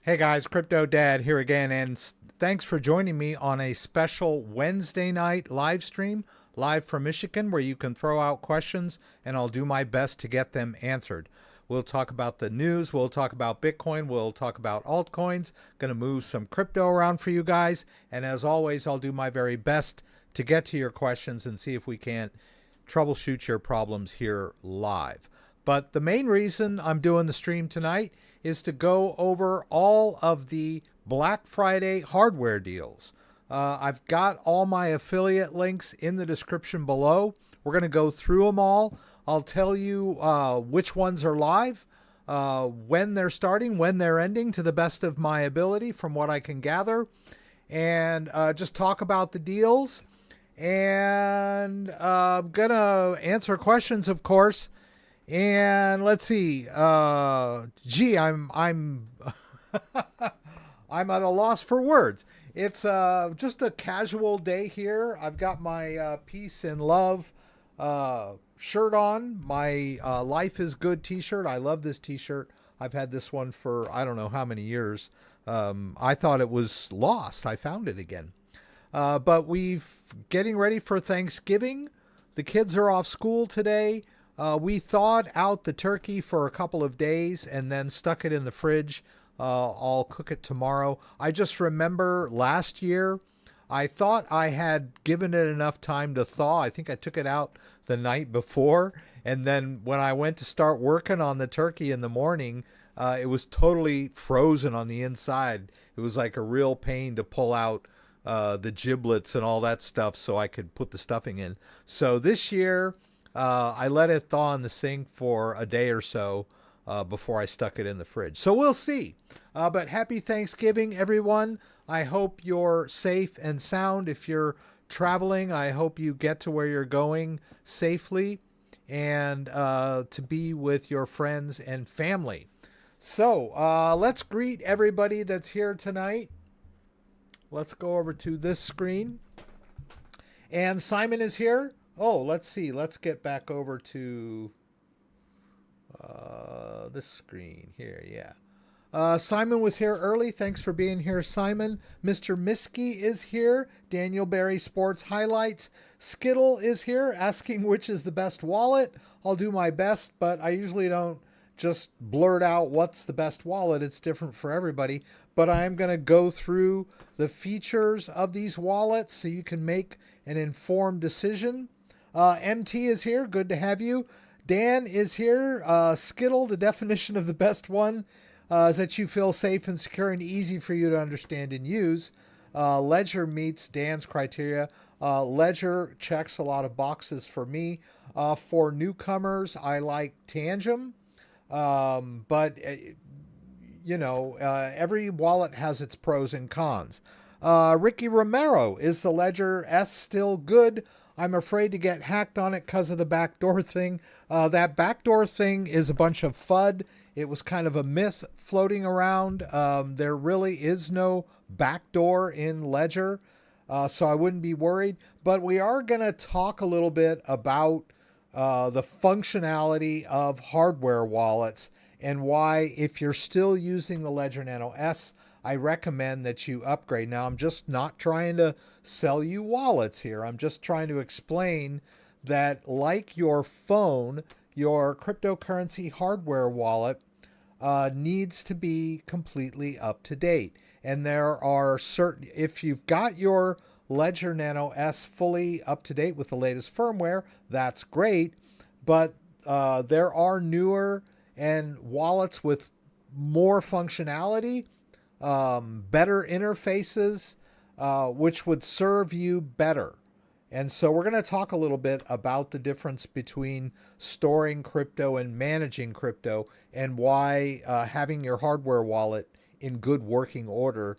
Hey guys, CryptoDad here again, and thanks for joining me on a special Wednesday night live stream, live from Michigan, where you can throw out questions and I'll do my best to get them answered. We'll talk about the news, we'll talk about Bitcoin, we'll talk about altcoins, going to move some crypto around for you guys, and as always, I'll do my very best to get to your questions and see if we can't troubleshoot your problems here live. But the main reason I'm doing the stream tonight is to go over all of the Black Friday hardware deals. I've got all my affiliate links in the description below. We're going to go through them all. I'll tell you which ones are live, when they're starting, when they're ending, to the best of my ability from what I can gather, and just talk about the deals. And I'm going to answer questions, of course. And let's see. Gee, I'm I'm at a loss for words. It's just a casual day here. I've got my peace and love shirt on. My life is good T-shirt. I love this T-shirt. I've had this one for I don't know how many years. I thought it was lost. I found it again. But we've getting ready for Thanksgiving. The kids are off school today. We thawed out the turkey for a couple of days and then stuck it in the fridge. I'll cook it tomorrow. I just remember last year, I thought I had given it enough time to thaw. I think I took it out the night before. And then when I went to start working on the turkey in the morning, it was totally frozen on the inside. It was like a real pain to pull out the giblets and all that stuff so I could put the stuffing in. So this year, I let it thaw in the sink for a day or so before I stuck it in the fridge. So we'll see. But happy Thanksgiving, everyone. I hope you're safe and sound. If you're traveling, I hope you get to where you're going safely and to be with your friends and family. So let's greet everybody that's here tonight. Let's go over to this screen. And Simon is here. Oh, let's see. Let's get back over to this screen here. Yeah. Simon was here early. Thanks for being here, Simon. Mr. Miskey is here. Daniel Berry Sports Highlights. Skittle is here asking which is the best wallet. I'll do my best, but I usually don't just blurt out what's the best wallet. It's different for everybody. But I'm going to go through the features of these wallets so you can make an informed decision. MT is here. Good to have you. Dan is here. Skittle, the definition of the best one is that you feel safe and secure and easy for you to understand and use. Ledger meets Dan's criteria. Ledger checks a lot of boxes for me. For newcomers, I like Tangem. But, you know, every wallet has its pros and cons. Ricky Romero, is the Ledger S still good? I'm afraid to get hacked on it because of the backdoor thing. That backdoor thing is a bunch of FUD. It was kind of a myth floating around. There really is no backdoor in Ledger, so I wouldn't be worried. But we are going to talk a little bit about the functionality of hardware wallets and why, if you're still using the Ledger Nano S, I recommend that you upgrade. Now, I'm just not trying to sell you wallets here. I'm just trying to explain that, like your phone, your cryptocurrency hardware wallet needs to be completely up to date. And there are certain, if you've got your Ledger Nano S fully up to date with the latest firmware, that's great. But there are newer and wallets with more functionality, better interfaces, which would serve you better. And so we're going to talk a little bit about the difference between storing crypto and managing crypto, and why having your hardware wallet in good working order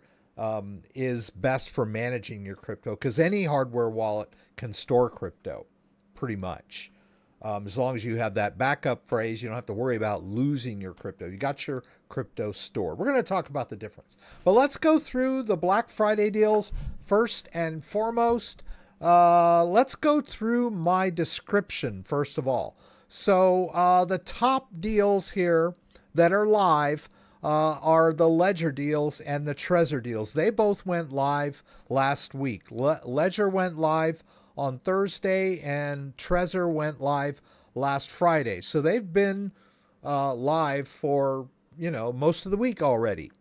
is best for managing your crypto, because any hardware wallet can store crypto pretty much. As long as you have that backup phrase, you don't have to worry about losing your crypto. You got your crypto stored. We're going to talk about the difference. But let's go through the Black Friday deals first and foremost. Let's go through my description first of all. So the top deals here that are live, are the Ledger deals and the Trezor deals. They both went live last week. Ledger went live on Thursday and Trezor went live last Friday. So they've been live for, most of the week already.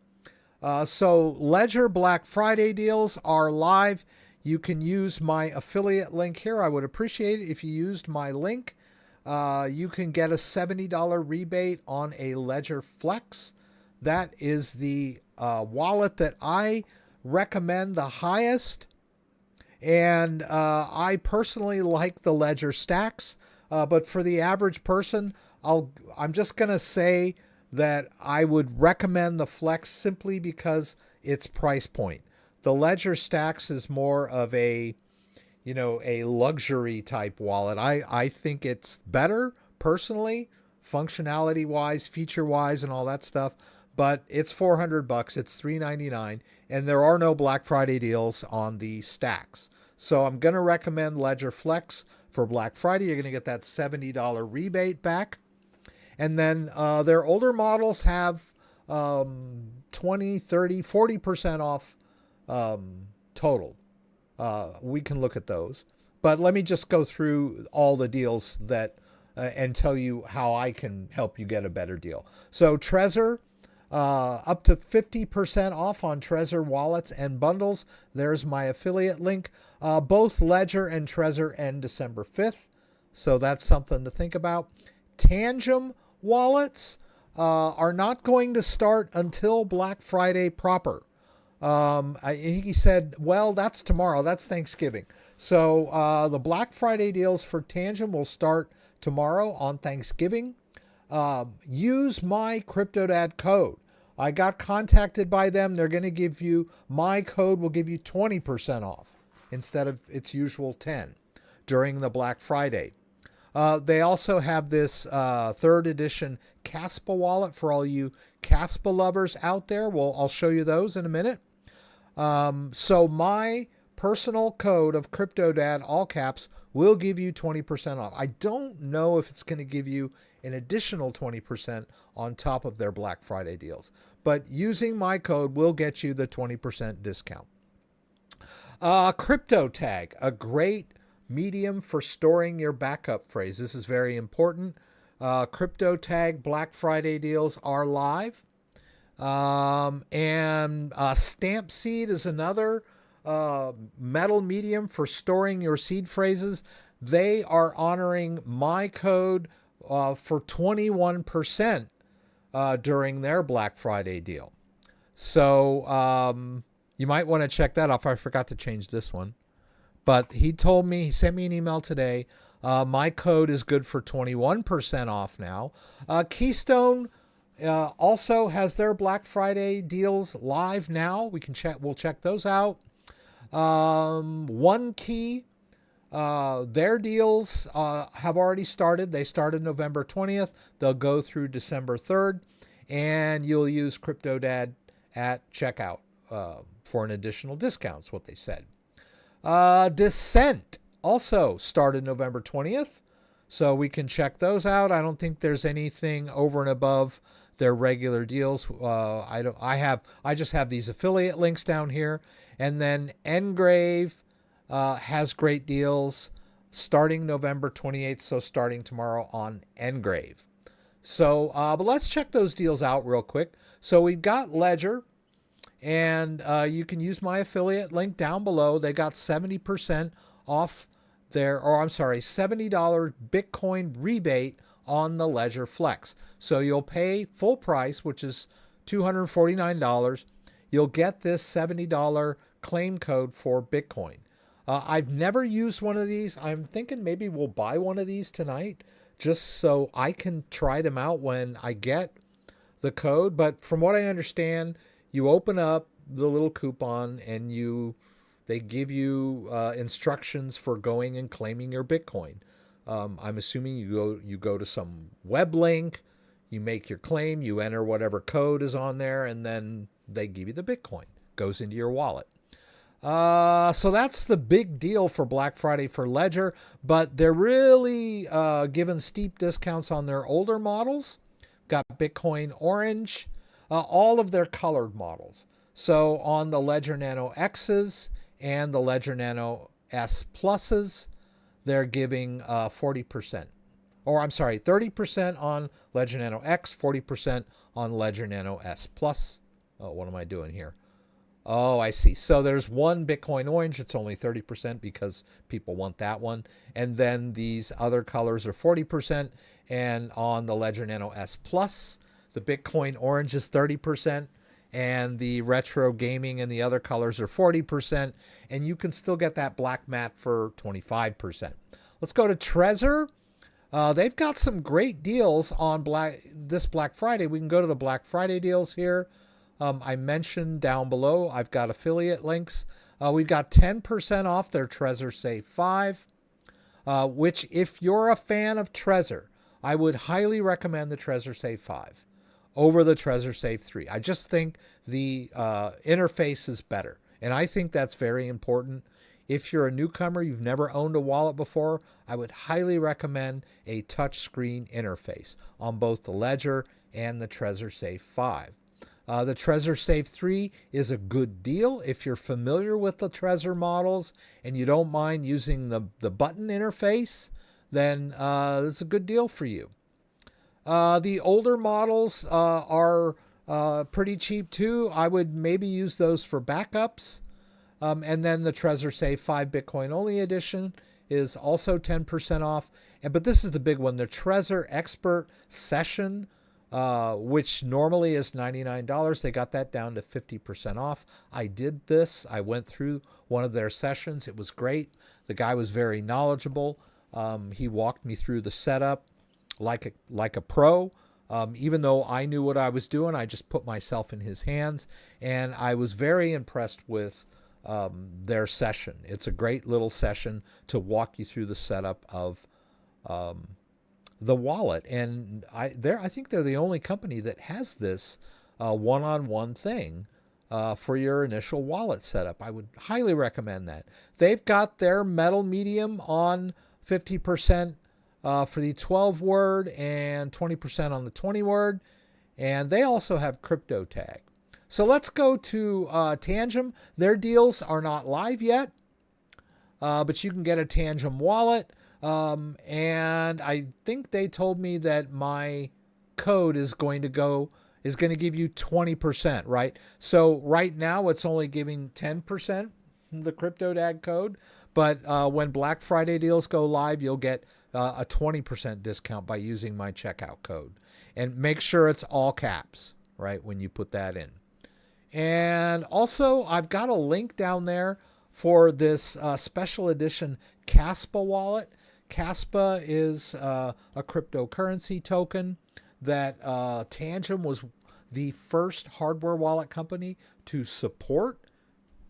So Ledger Black Friday deals are live. You can use my affiliate link here. I would appreciate it if you used my link. You can get a $70 rebate on a Ledger Flex. That is the wallet that I recommend the highest. And I personally like the Ledger Stacks. But for the average person, I'm just going to say that I would recommend the Flex simply because it's price point. The Ledger Stacks is more of a luxury type wallet. I think it's better personally, functionality wise, feature wise, and all that stuff. But it's $400. It's $399, and there are no Black Friday deals on the Stacks. So I'm going to recommend Ledger Flex for Black Friday. You're going to get that $70 rebate back. And then their older models have 20, 30, 40% off total. We can look at those. But let me just go through all the deals that and tell you how I can help you get a better deal. So Trezor, up to 50% off on Trezor wallets and bundles. There's my affiliate link. Both Ledger and Trezor end December 5th. So that's something to think about. Tangem wallets are not going to start until Black Friday proper. He said, well, that's tomorrow. That's Thanksgiving. So the Black Friday deals for Tangem will start tomorrow on Thanksgiving. Use my CryptoDad code. I got contacted by them. They're going to give you, my code will give you 20% off instead of its usual 10 during the Black Friday. They also have this third edition Caspa wallet for all you Caspa lovers out there. Well, I'll show you those in a minute. So my personal code of CryptoDad, all caps, will give you 20% off. I don't know if it's going to give you an additional 20% on top of their Black Friday deals, but using my code will get you the 20% discount. CryptoTag, a great medium for storing your backup phrase. This is very important. CryptoTag Black Friday deals are live. And Stamp Seed is another metal medium for storing your seed phrases. They are honoring my code for 21% during their Black Friday deal. So you might want to check that off. I forgot to change this one. But he sent me an email today. My code is good for 21% off now. Keystone also has their Black Friday deals live now. We'll check those out. OneKey, their deals have already started. They started November 20th. They'll go through December 3rd. And you'll use CryptoDad at checkout for an additional discount, is what they said. Descent also started November 20th, so we can check those out. I don't think there's anything over and above their regular deals. I just have these affiliate links down here, and then Engrave has great deals starting November 28th, so starting tomorrow on Engrave. So, but let's check those deals out real quick. So we've got Ledger. And you can use my affiliate link down below. They got 70% off $70 Bitcoin rebate on the Ledger Flex. So you'll pay full price, which is $249. You'll get this $70 claim code for Bitcoin. I've never used one of these. I'm thinking maybe we'll buy one of these tonight just so I can try them out when I get the code. But from what I understand, you open up the little coupon and they give you instructions for going and claiming your Bitcoin. I'm assuming you go to some web link, you make your claim, you enter whatever code is on there, and then they give you the Bitcoin. Goes into your wallet. So that's the big deal for Black Friday for Ledger, but they're really giving steep discounts on their older models. Got Bitcoin Orange. all of their colored models. So on the Ledger Nano X's and the Ledger Nano S Pluses, they're giving 40%. Or I'm sorry, 30% on Ledger Nano X, 40% on Ledger Nano S Plus. Oh, what am I doing here? Oh, I see. So there's one Bitcoin orange. It's only 30% because people want that one. And then these other colors are 40%. And on the Ledger Nano S Plus, the Bitcoin orange is 30%. And the retro gaming and the other colors are 40%. And you can still get that black matte for 25%. Let's go to Trezor. They've got some great deals on this Black Friday. We can go to the Black Friday deals here. I mentioned down below, I've got affiliate links. We've got 10% off their Trezor Safe 5, which if you're a fan of Trezor, I would highly recommend the Trezor Safe 5 over the Trezor Safe 3. I just think the interface is better. And I think that's very important. If you're a newcomer, you've never owned a wallet before, I would highly recommend a touchscreen interface on both the Ledger and the Trezor Safe 5. The Trezor Safe 3 is a good deal if you're familiar with the Trezor models and you don't mind using the button interface, then it's a good deal for you. The older models are pretty cheap too. I would maybe use those for backups. And then the Trezor Safe 5 Bitcoin only edition is also 10% off. But this is the big one, the Trezor Expert Session, which normally is $99. They got that down to 50% off. I did this. I went through one of their sessions. It was great. The guy was very knowledgeable. He walked me through the setup like a pro. Even though I knew what I was doing, I just put myself in his hands. And I was very impressed with their session. It's a great little session to walk you through the setup of the wallet. And I think they're the only company that has this one-on-one thing for your initial wallet setup. I would highly recommend that. They've got their metal medium on 50% for the 12-word and 20% on the 20-word. And they also have CryptoTag. So let's go to Tangem. Their deals are not live yet, but you can get a Tangem wallet. And I think they told me that my code is going to give you 20%, right? So right now it's only giving 10%, the CryptoDad code. But when Black Friday deals go live, you'll get a 20% discount by using my checkout code. And make sure it's all caps, right, when you put that in. And also, I've got a link down there for this special edition Kaspa wallet. Kaspa is a cryptocurrency token that Tangem was the first hardware wallet company to support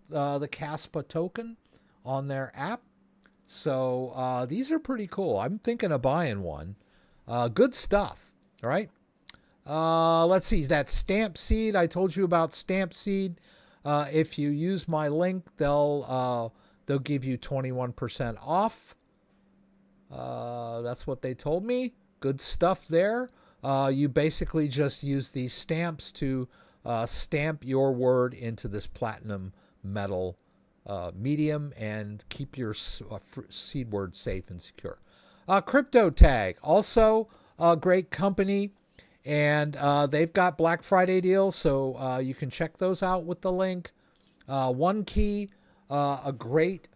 the Kaspa token on their app. So these are pretty cool. I'm thinking of buying one. Good stuff, right? Let's see, that Stamp Seed. I told you about Stamp Seed. If you use my link, they'll give you 21% off. That's what they told me. Good stuff there. You basically just use these stamps to stamp your word into this platinum metal medium and keep your seed word safe and secure. CryptoTag, also a great company. And they've got Black Friday deals, so you can check those out with the link. OneKey, a great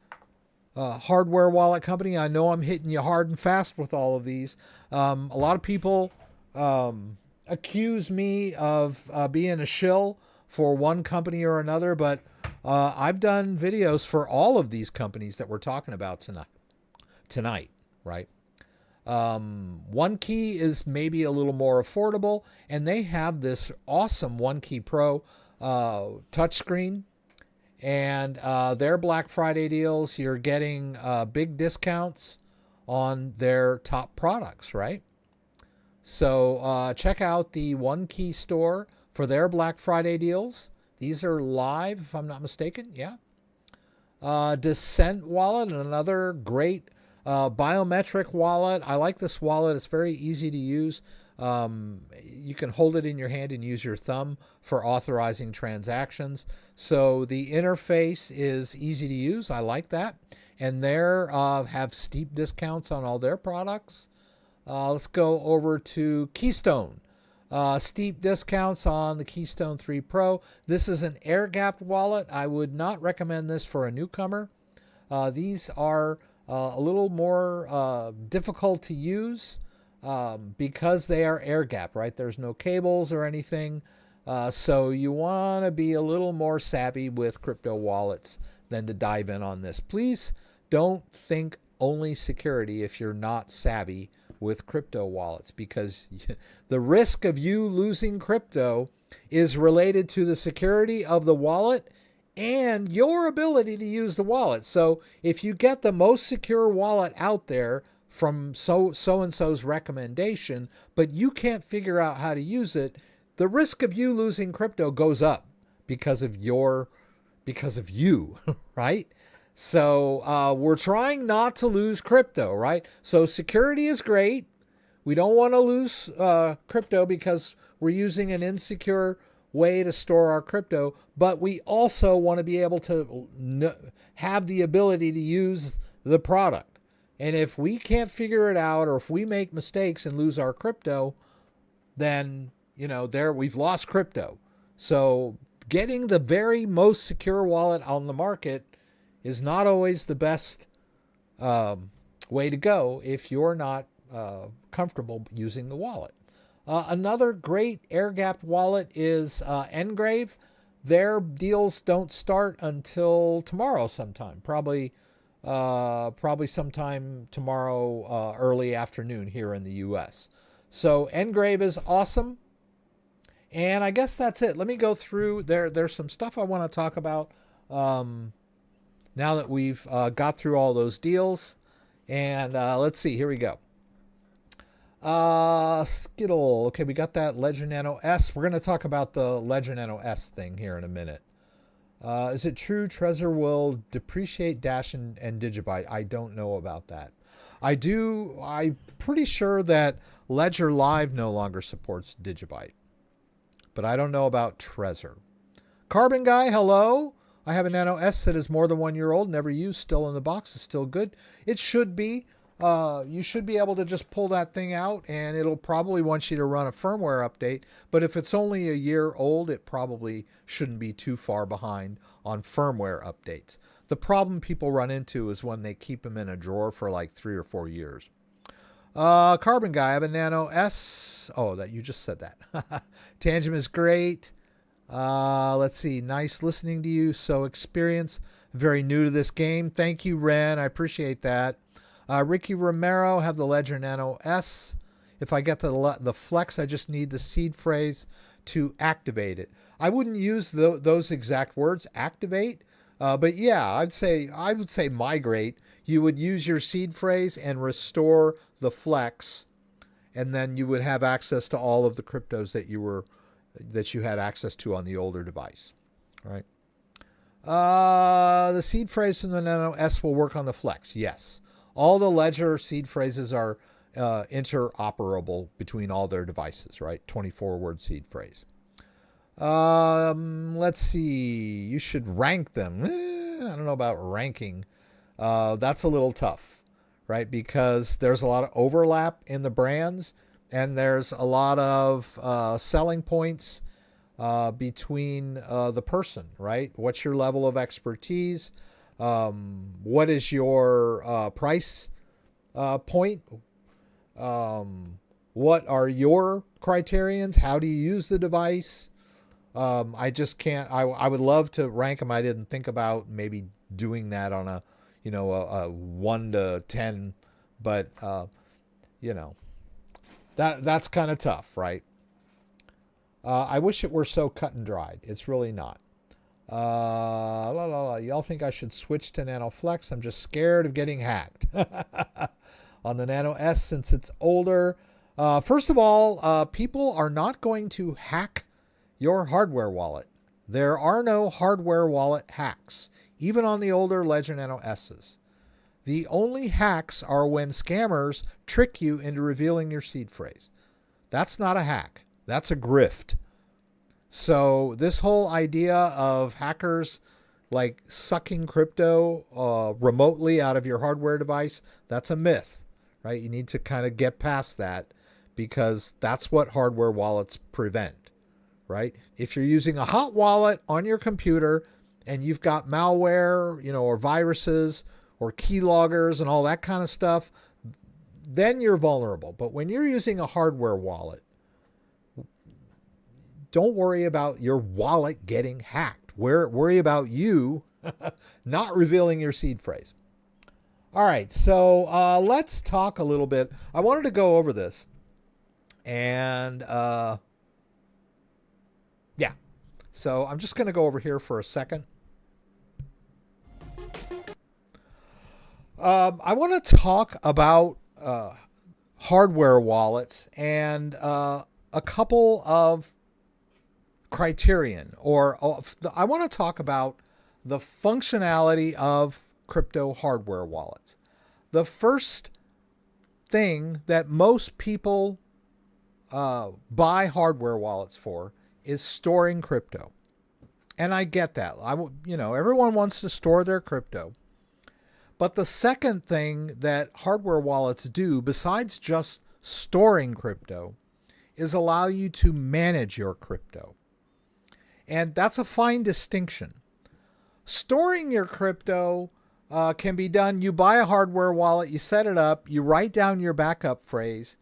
hardware wallet company. I know I'm hitting you hard and fast with all of these. A lot of people accuse me of being a shill for one company or another, but I've done videos for all of these companies that we're talking about tonight, right? OneKey is maybe a little more affordable, and they have this awesome OneKey Pro touchscreen. And their Black Friday deals, you're getting big discounts on their top products, right? So check out the OneKey store for their Black Friday deals. These are live, if I'm not mistaken. Yeah. Descent Wallet, another great Biometric wallet. I like this wallet. It's very easy to use. You can hold it in your hand and use your thumb for authorizing transactions. So the interface is easy to use. I like that. And they have steep discounts on all their products. Let's go over to Keystone. Steep discounts on the Keystone 3 Pro. This is an air-gapped wallet. I would not recommend this for a newcomer. These are a little more difficult to use because they are air-gapped, right? There's no cables or anything. So you want to be a little more savvy with crypto wallets than to dive in on this. Please don't think only security if you're not savvy with crypto wallets, because the risk of you losing crypto is related to the security of the wallet and your ability to use the wallet. So if you get the most secure wallet out there from so-and-so's recommendation, but you can't figure out how to use it, the risk of you losing crypto goes up because of you, right? So we're trying not to lose crypto, right? So security is great. We don't want to lose crypto because we're using an insecure way to store our crypto, but we also want to be able to have the ability to use the product. And if we can't figure it out, or if we make mistakes and lose our crypto, then, we've lost crypto. So getting the very most secure wallet on the market is not always the best way to go if you're not comfortable using the wallet. Another great air-gapped wallet is Ngrave. Their deals don't start until tomorrow sometime, probably sometime tomorrow early afternoon here in the U.S. So Ngrave is awesome. And I guess that's it. Let me go through. There's some stuff I want to talk about now that we've got through all those deals. And let's see. Here we go. Skittle. Okay, we got that Ledger Nano S. We're going to talk about the Ledger Nano S thing here in a minute. Is it true Trezor will depreciate Dash and Digibyte? I don't know about that. I'm pretty sure that Ledger Live no longer supports Digibyte, but I don't know about Trezor. Carbon Guy, hello. I have a Nano S that is more than 1 year old, never used, still in the box, is still good. It should be. You should be able to just pull that thing out, and it'll probably want you to run a firmware update. But if it's only a year old, it probably shouldn't be too far behind on firmware updates. The problem people run into is when they keep them in a drawer for like 3 or 4 years. Carbon Guy, I have a Nano S. Oh, that you just said that. Tangem is great. Let's see. Nice listening to you. So experienced. Very new to this game. Thank you, Ren. I appreciate that. Ricky Romero, have the Ledger Nano S. If I get the Flex, I just need the seed phrase to activate it. I wouldn't use those exact words, activate. But yeah, I would say migrate. You would use your seed phrase and restore the Flex, and then you would have access to all of the cryptos that you had access to on the older device. All right. The seed phrase from the Nano S will work on the Flex. Yes. All the Ledger seed phrases are interoperable between all their devices, right? 24-word seed phrase. Let's see. You should rank them. I don't know about ranking. That's a little tough, right? Because there's a lot of overlap in the brands, and there's a lot of selling points between the person, right? What's your level of expertise? What is your price point? What are your criterions? How do you use the device? I just can't. I would love to rank them. I didn't think about maybe doing that on a 1 to 10, but that's kind of tough, right? I wish it were so cut and dried. It's really not. Y'all think I should switch to Nano Flex? I'm just scared of getting hacked on the Nano S since it's older. First of all, people are not going to hack your hardware wallet. There are no hardware wallet hacks, even on the older Ledger Nano S's. The only hacks are when scammers trick you into revealing your seed phrase. That's not a hack. That's a grift. So this whole idea of hackers like sucking crypto remotely out of your hardware device, that's a myth, right? You need to kind of get past that, because that's what hardware wallets prevent, right? If you're using a hot wallet on your computer and you've got malware, or viruses or keyloggers and all that kind of stuff, then you're vulnerable. But when you're using a hardware wallet, don't worry about your wallet getting hacked. Worry about you not revealing your seed phrase. All right, so let's talk a little bit. I wanted to go over this. And yeah, so I'm just going to go over here for a second. I want to talk about hardware wallets and a couple of criterion, I want to talk about the functionality of crypto hardware wallets. The first thing that most people buy hardware wallets for is storing crypto. And I get that. Everyone wants to store their crypto. But the second thing that hardware wallets do, besides just storing crypto, is allow you to manage your crypto. And that's a fine distinction. Storing your crypto can be done. You buy a hardware wallet, you set it up, you write down your backup phrase,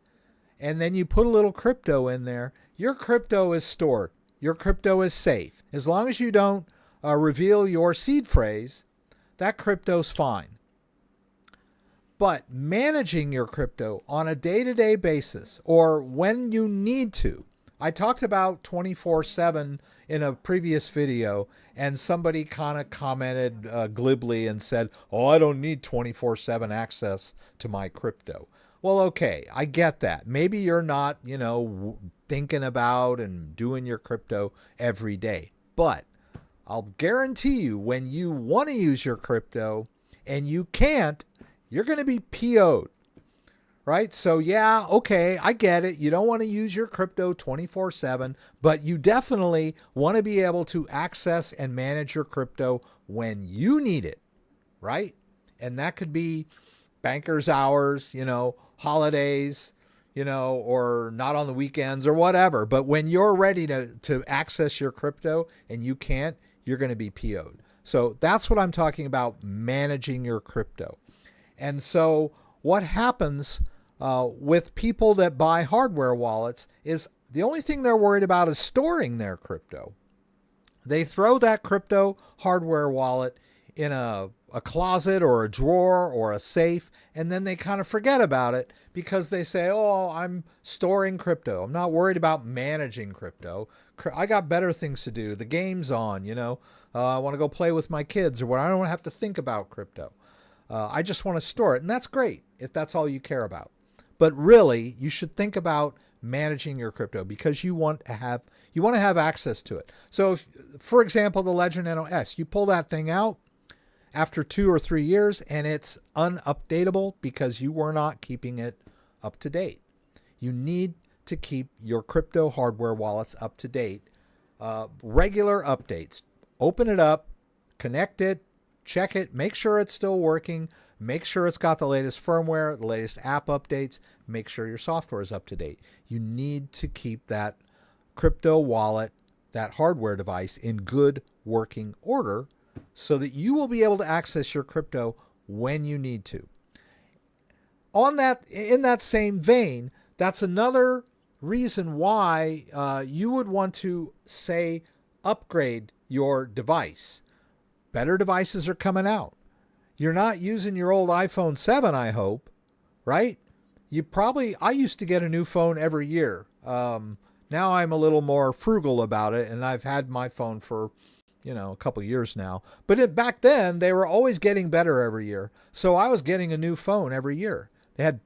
and then you put a little crypto in there. Your crypto is stored. Your crypto is safe. As long as you don't reveal your seed phrase, that crypto's fine. But managing your crypto on a day-to-day basis, or when you need to, I talked about 24/7 in a previous video, and somebody kind of commented glibly and said, oh, I don't need 24/7 access to my crypto. Well, okay, I get that. Maybe you're not, thinking about and doing your crypto every day. But I'll guarantee you, when you want to use your crypto and you can't, you're going to be PO'd. Right? So yeah, okay, I get it. You don't want to use your crypto 24/7, but you definitely want to be able to access and manage your crypto when you need it, right? And that could be banker's hours, holidays, or not on the weekends or whatever. But when you're ready to access your crypto and you can't, you're going to be PO'd. So that's what I'm talking about, managing your crypto. And so what happens with people that buy hardware wallets is the only thing they're worried about is storing their crypto. They throw that crypto hardware wallet in a closet or a drawer or a safe, and then they kind of forget about it because they say, oh, I'm storing crypto. I'm not worried about managing crypto. I got better things to do. The game's on, I want to go play with my kids, or what. I don't have to think about crypto. I just want to store it. And that's great if that's all you care about. But really, you should think about managing your crypto because you want to have access to it. So if, for example, the Ledger Nano S, you pull that thing out after 2 or 3 years and it's unupdatable because you were not keeping it up to date. You need to keep your crypto hardware wallets up to date. Regular updates. Open it up, connect it, check it, make sure it's still working, make sure it's got the latest firmware, the latest app updates, make sure your software is up to date. You need to keep that crypto wallet, that hardware device, in good working order so that you will be able to access your crypto when you need to. In that same vein, that's another reason why you would want to, say, upgrade your device. Better devices are coming out. You're not using your old iPhone 7, I hope, right? I used to get a new phone every year. Now I'm a little more frugal about it, and I've had my phone for, a couple of years now. But back then, they were always getting better every year. So I was getting a new phone every year. They had,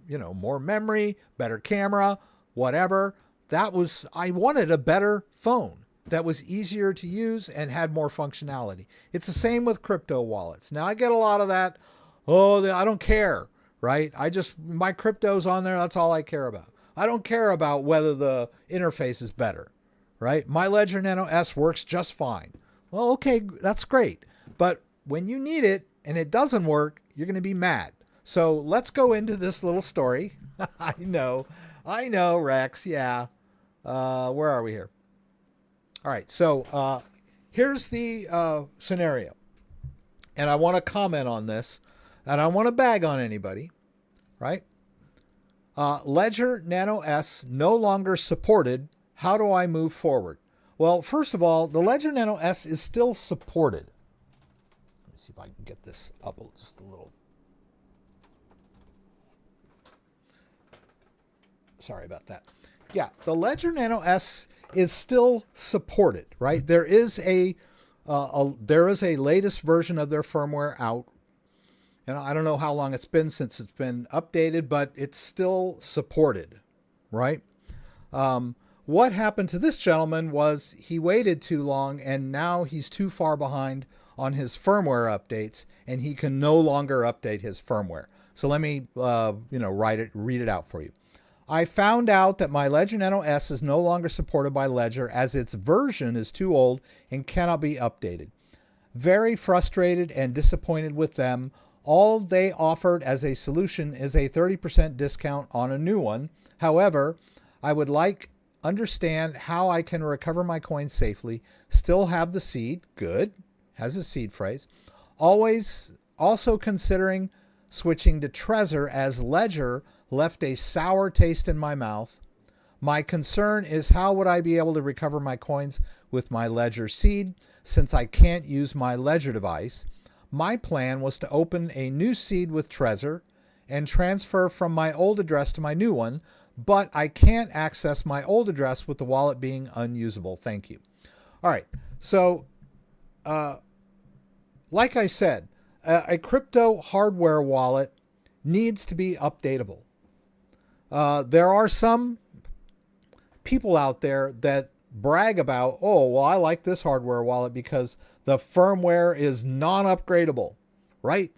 more memory, better camera, whatever. I wanted a better phone that was easier to use and had more functionality. It's the same with crypto wallets. Now I get a lot of that, Oh, I don't care, right? My crypto's on there. That's all I care about. I don't care about whether the interface is better, right? My Ledger Nano S works just fine. Well, okay, that's great. But when you need it and it doesn't work, you're going to be mad. So let's go into this little story. I know, Rex. Yeah. Where are we here? All right. So here's the scenario. And I want to comment on this. And I don't want to bag on anybody, right? Ledger Nano S no longer supported. How do I move forward? Well, first of all, the Ledger Nano S is still supported. Let me see if I can get this up just a little. Sorry about that. Yeah, the Ledger Nano S is still supported, right? There is a latest version of their firmware out. And I don't know how long it's been since it's been updated, but it's still supported, right? What happened to this gentleman was he waited too long, and now he's too far behind on his firmware updates, and he can no longer update his firmware. So let me, read it out for you. I found out that my Ledger Nano S is no longer supported by Ledger as its version is too old and cannot be updated. Very frustrated and disappointed with them. All they offered as a solution is a 30% discount on a new one. However, I would understand how I can recover my coins safely, still have the seed, good, has a seed phrase, also considering switching to Trezor as Ledger left a sour taste in my mouth. My concern is how would I be able to recover my coins with my Ledger seed since I can't use my Ledger device. My plan was to open a new seed with Trezor and transfer from my old address to my new one, but I can't access my old address with the wallet being unusable. Thank you. All right. So, like I said, a crypto hardware wallet needs to be updatable. There are some people out there that brag about, oh, well, I like this hardware wallet because the firmware is non-upgradable, right?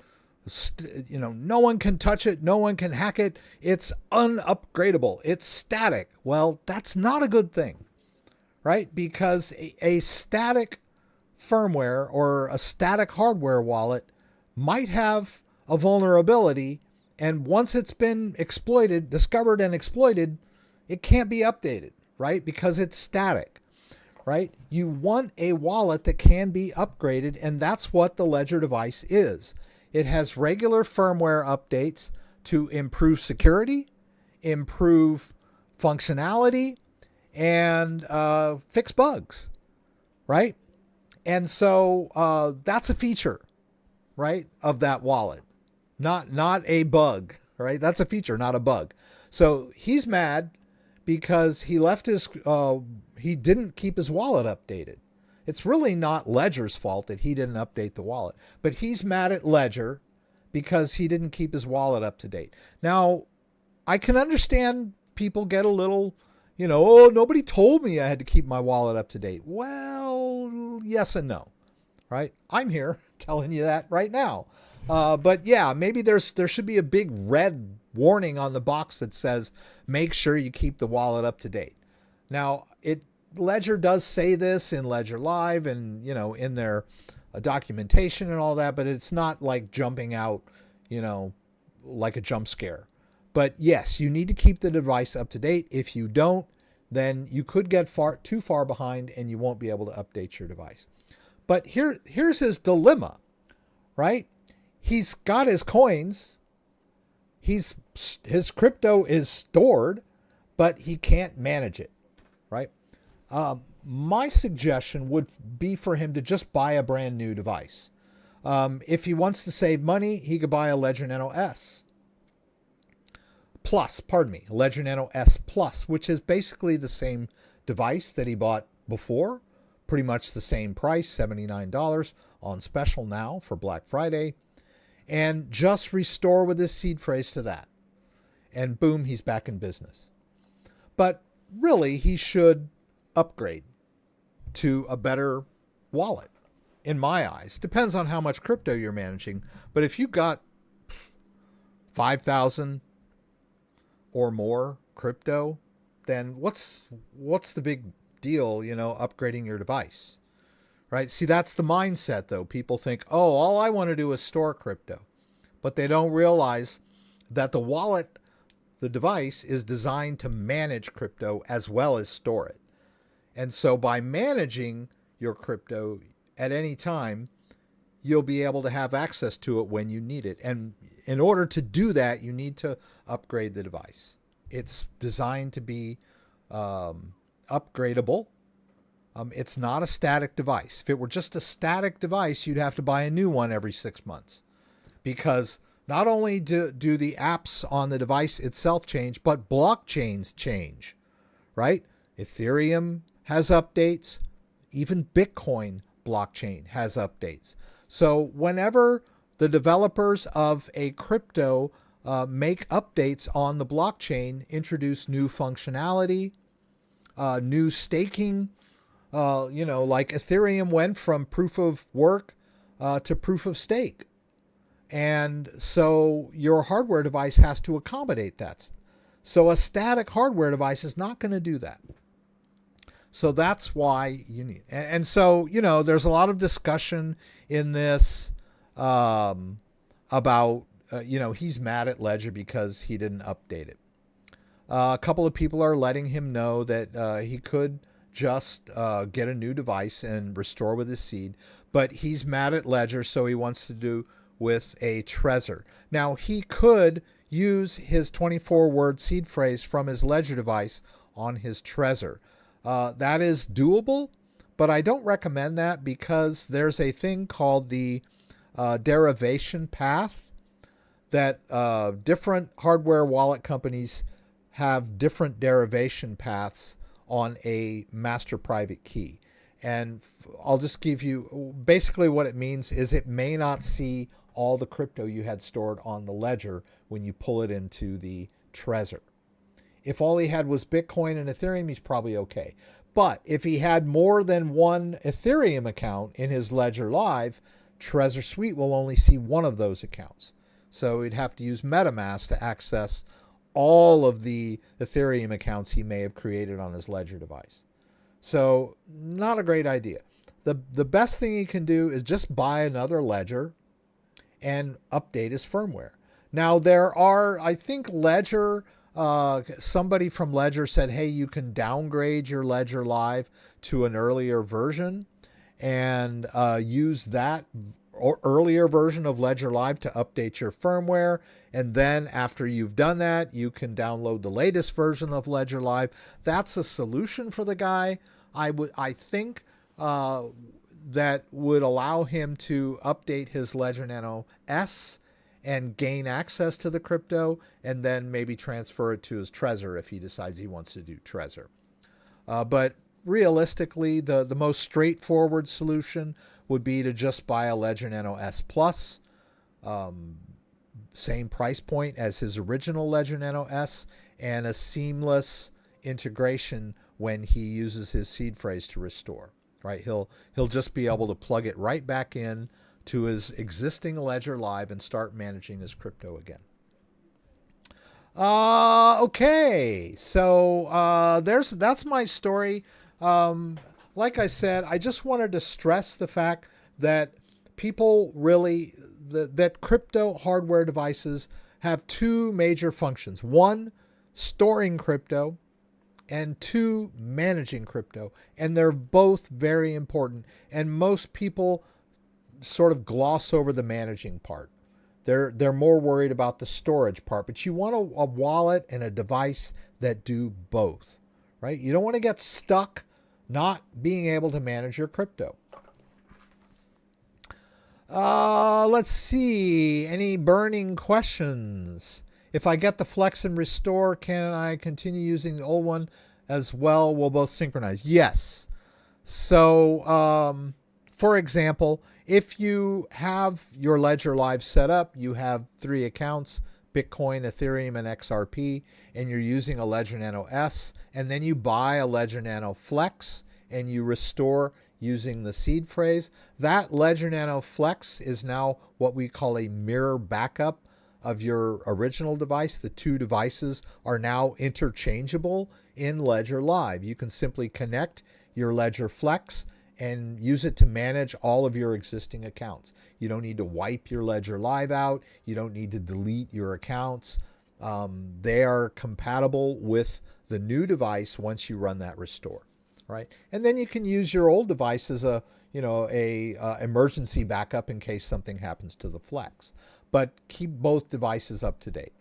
No one can touch it. No one can hack it. It's unupgradable. It's static. Well, that's not a good thing, right? Because a static firmware or a static hardware wallet might have a vulnerability, and once it's been discovered and exploited, it can't be updated, right? Because it's static, right? You want a wallet that can be upgraded, and that's what the Ledger device is. It has regular firmware updates to improve security, improve functionality, and fix bugs, right? And so that's a feature, right, of that wallet, not a bug, right? That's a feature, not a bug. So he's mad because he didn't keep his wallet updated. It's really not Ledger's fault that he didn't update the wallet, but he's mad at Ledger because he didn't keep his wallet up to date. Now, I can understand people get a little, oh, nobody told me I had to keep my wallet up to date. Well, yes and no, right? I'm here telling you that right now. But yeah, maybe there should be a big red warning on the box that says, make sure you keep the wallet up to date. Now, Ledger does say this in Ledger Live and, in their documentation and all that, but it's not like jumping out, like a jump scare. But yes, you need to keep the device up to date. If you don't, then you could get too far behind and you won't be able to update your device. But here's his dilemma, right? He's got his coins. His crypto is stored, but he can't manage it, right? My suggestion would be for him to just buy a brand new device. If he wants to save money, he could buy a Ledger Nano S Plus, Ledger Nano S Plus, which is basically the same device that he bought before. Pretty much the same price, $79 on special now for Black Friday. And just restore with his seed phrase to that. And boom, he's back in business. But really, he should upgrade to a better wallet, in my eyes. Depends on how much crypto you're managing. But if you got 5,000 or more crypto, then what's the big deal, upgrading your device, right? See, that's the mindset though. People think, oh, all I want to do is store crypto, but they don't realize that the wallet, the device, is designed to manage crypto as well as store it. And so by managing your crypto at any time, you'll be able to have access to it when you need it. And in order to do that, you need to upgrade the device. It's designed to be upgradable. It's not a static device. If it were just a static device, you'd have to buy a new one every 6 months, because not only do the apps on the device itself change, but blockchains change, right? Ethereum has updates. Even Bitcoin blockchain has updates. So whenever the developers of a crypto make updates on the blockchain, introduce new functionality, new staking, like Ethereum went from proof of work to proof of stake. And so your hardware device has to accommodate that. So a static hardware device is not going to do that. So that's why you need. And so, there's a lot of discussion in this about, he's mad at Ledger because he didn't update it. A couple of people are letting him know that he could just get a new device and restore with his seed, but he's mad at Ledger, so he wants to do with a Trezor. Now, he could use his 24-word seed phrase from his Ledger device on his Trezor. That is doable, but I don't recommend that because there's a thing called the derivation path that different hardware wallet companies have different derivation paths on a master private key. And I'll just give you basically what it means is it may not see all the crypto you had stored on the Ledger when you pull it into the Trezor. If all he had was Bitcoin and Ethereum, he's probably okay. But if he had more than one Ethereum account in his Ledger Live, Trezor Suite will only see one of those accounts. So he'd have to use MetaMask to access all of the Ethereum accounts he may have created on his Ledger device. So not a great idea. The best thing he can do is just buy another Ledger and update his firmware. Now there are, I think Ledger, somebody from Ledger said, hey, you can downgrade your Ledger Live to an earlier version and use that earlier version of Ledger Live to update your firmware. And then after you've done that, you can download the latest version of Ledger Live. That's a solution for the guy. I think that would allow him to update his Ledger Nano S and gain access to the crypto, and then maybe transfer it to his Trezor if he decides he wants to do Trezor. But realistically, the most straightforward solution would be to just buy a Ledger Nano S Plus, same price point as his original Ledger Nano S, and a seamless integration when he uses his seed phrase to restore. Right? He'll just be able to plug it right back in to his existing Ledger Live and start managing his crypto again. Okay, so that's my story. Like I said, I just wanted to stress the fact that people really, that crypto hardware devices have two major functions. One, storing crypto, and two, managing crypto. And they're both very important. And most people sort of gloss over the managing part. They're more worried about the storage part. But you want a wallet and a device that do both, right? You don't want to get stuck not being able to manage your crypto. Let's see. Any burning questions? If I get the Flex and Restore, can I continue using the old one as well? Will both synchronize? Yes. So, for example, if you have your Ledger Live set up, you have 3 accounts, Bitcoin, Ethereum, and XRP, and you're using a Ledger Nano S, and then you buy a Ledger Nano Flex, and you restore using the seed phrase, that Ledger Nano Flex is now what we call a mirror backup of your original device. The two devices are now interchangeable in Ledger Live. You can simply connect your Ledger Flex and use it to manage all of your existing accounts. You don't need to wipe your Ledger Live out. You don't need to delete your accounts. They are compatible with the new device once you run that restore, right? And then you can use your old device as a emergency backup in case something happens to the Flex. But keep both devices up to date.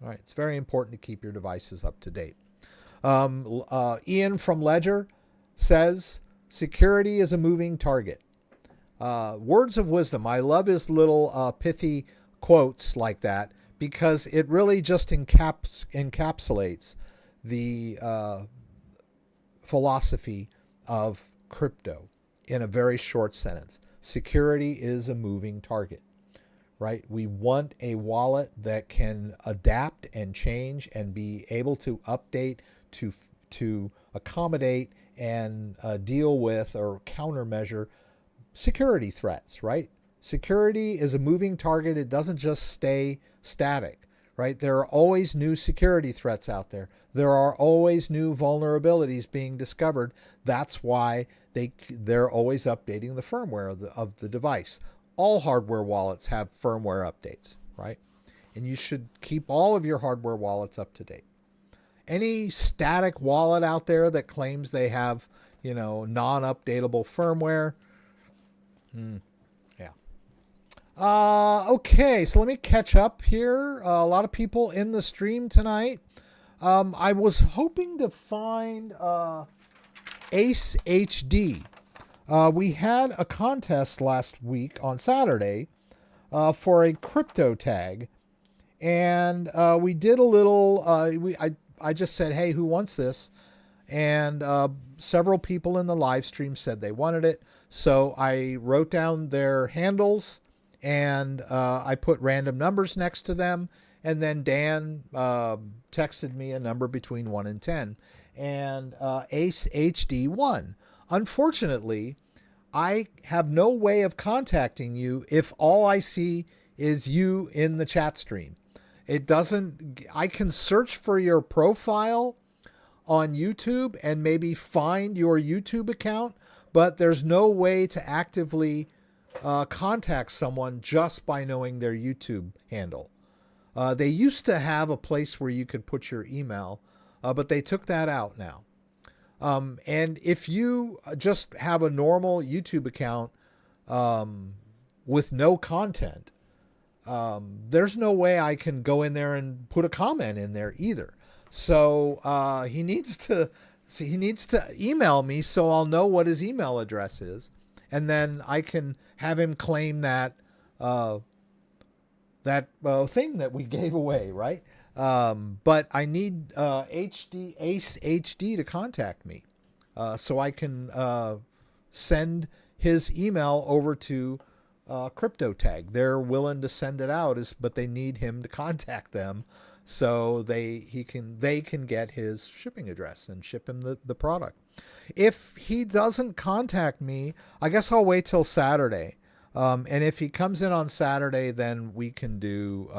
All right, it's very important to keep your devices up to date. Ian from Ledger says, security is a moving target. Words of wisdom. I love his little pithy quotes like that because it really just encapsulates the philosophy of crypto in a very short sentence. Security is a moving target, right? We want a wallet that can adapt and change and be able to update to accommodate and deal with or countermeasure security threats, right? Security is a moving target. It doesn't just stay static, right? There are always new security threats out there. There are always new vulnerabilities being discovered. That's why they're always updating the firmware of the device. All hardware wallets have firmware updates, right? And you should keep all of your hardware wallets up to date. Any static wallet out there that claims they have, non-updatable firmware, yeah. Okay, so let me catch up here. A lot of people in the stream tonight. I was hoping to find Ace HD. We had a contest last week on Saturday for a CryptoTag, and we did a little. I just said, "Hey, who wants this?" And several people in the live stream said they wanted it. So I wrote down their handles and I put random numbers next to them. And then Dan texted me a number between 1 and 10. And Ace HD won. Unfortunately, I have no way of contacting you if all I see is you in the chat stream. It doesn't, I can search for your profile on YouTube and maybe find your YouTube account, but there's no way to actively contact someone just by knowing their YouTube handle. They used to have a place where you could put your email, but they took that out now. And if you just have a normal YouTube account with no content, there's no way I can go in there and put a comment in there either. So he needs to email me so I'll know what his email address is, and then I can have him claim that thing that we gave away, right? But I need Ace HD to contact me so I can send his email over to CryptoTag. They're willing to send it out, but they need him to contact them so they can get his shipping address and ship him the product. If he doesn't contact me, I guess I'll wait till Saturday. And if he comes in on Saturday, then we can do,